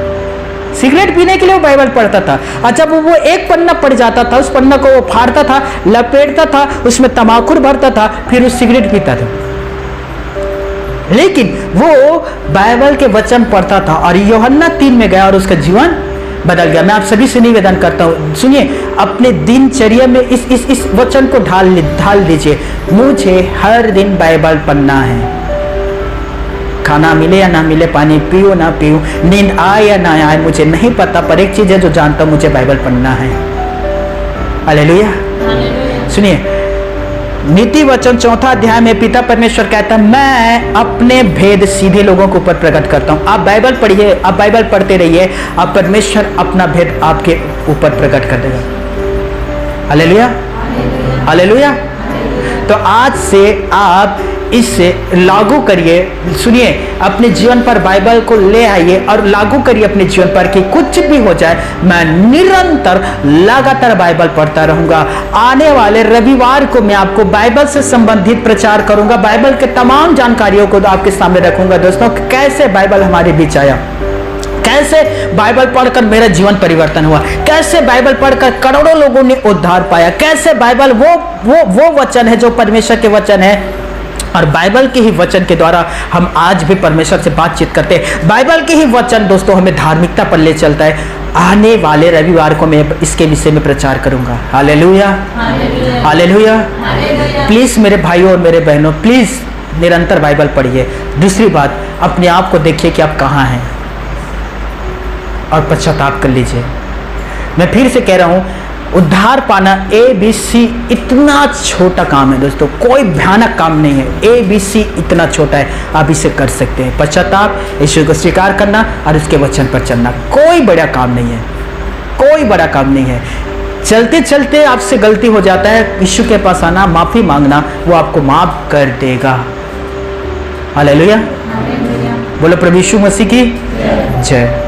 S1: सिगरेट पीने के लिए वो बाइबल पढ़ता था। और जब वो एक पन्ना पढ़ जाता था, उस पन्ना को वो फाड़ता था, लपेटता था, उसमें तमाकुर भरता था, फिर वो सिगरेट पीता था। लेकिन वो बाइबल के वचन पढ़ता था और यूहन्ना 3 में गया और उसका जीवन बदल गया। मैं आप सभी से निवेदन करता हूँ, सुनिए, अपने दिनचर्या में इस वचन को ढाल दीजिए। मुझे हर दिन बाइबल पढ़ना है, खाना मिले या ना मिले, पानी पियो ना पियो, नींद आए या ना आए, मुझे नहीं पता, पर एक चीज है जो जानता हूं, मुझे बाइबल पढ़ना है। हालेलुया। सुनिए, नीति वचन 4 अध्याय में पिता परमेश्वर कहता है, मैं अपने भेद सीधे लोगों के ऊपर प्रकट करता हूं। आप बाइबल पढ़िए, आप बाइबल पढ़ते रहिए, आप परमेश्वर अपना भेद आपके ऊपर प्रकट कर देगा। Hallelujah, hallelujah. तो आज से आप इसे लागू करिए। सुनिए, अपने जीवन पर बाइबल को ले आइए और लागू करिए अपने जीवन पर कि कुछ भी हो जाए, मैं निरंतर लगातार बाइबल पढ़ता रहूंगा। आने वाले रविवार को मैं आपको बाइबल से संबंधित प्रचार करूंगा, बाइबल के तमाम जानकारियों को आपके सामने रखूंगा। दोस्तों, कैसे बाइबल हमारे बीच आया, कैसे बाइबल पढ़कर मेरा जीवन परिवर्तन हुआ, कैसे बाइबल पढ़कर करोड़ों लोगों ने उद्धार पाया, कैसे बाइबल वो वचन है जो परमेश्वर के वचन है, और बाइबल के ही वचन के द्वारा हम आज भी परमेश्वर से बातचीत करते हैं। बाइबल के ही वचन दोस्तों हमें धार्मिकता पर ले चलता है। आने वाले रविवार को मैं इसके विषय में प्रचार करूंगा। Hallelujah, hallelujah. प्लीज मेरे भाइयों और मेरे बहनों, प्लीज निरंतर बाइबल पढ़िए। दूसरी बात, अपने आप को देखिए कि आप कहाँ हैं और पश्चाताप कर लीजिए। मैं फिर से कह रहा हूं, उद्धार पाना ABC इतना छोटा काम है दोस्तों, कोई भयानक काम नहीं है। ABC इतना छोटा है, आप इसे कर सकते हैं। पश्चाताप, ईश्वर को स्वीकार करना और उसके वचन पर चलना, कोई बड़ा काम नहीं है, कोई बड़ा काम नहीं है। चलते चलते आपसे गलती हो जाता है, यीशु के पास आना, माफी मांगना, वो आपको माफ कर देगा। हालेलुया। बोलो प्रभु यीशु मसीह की जय।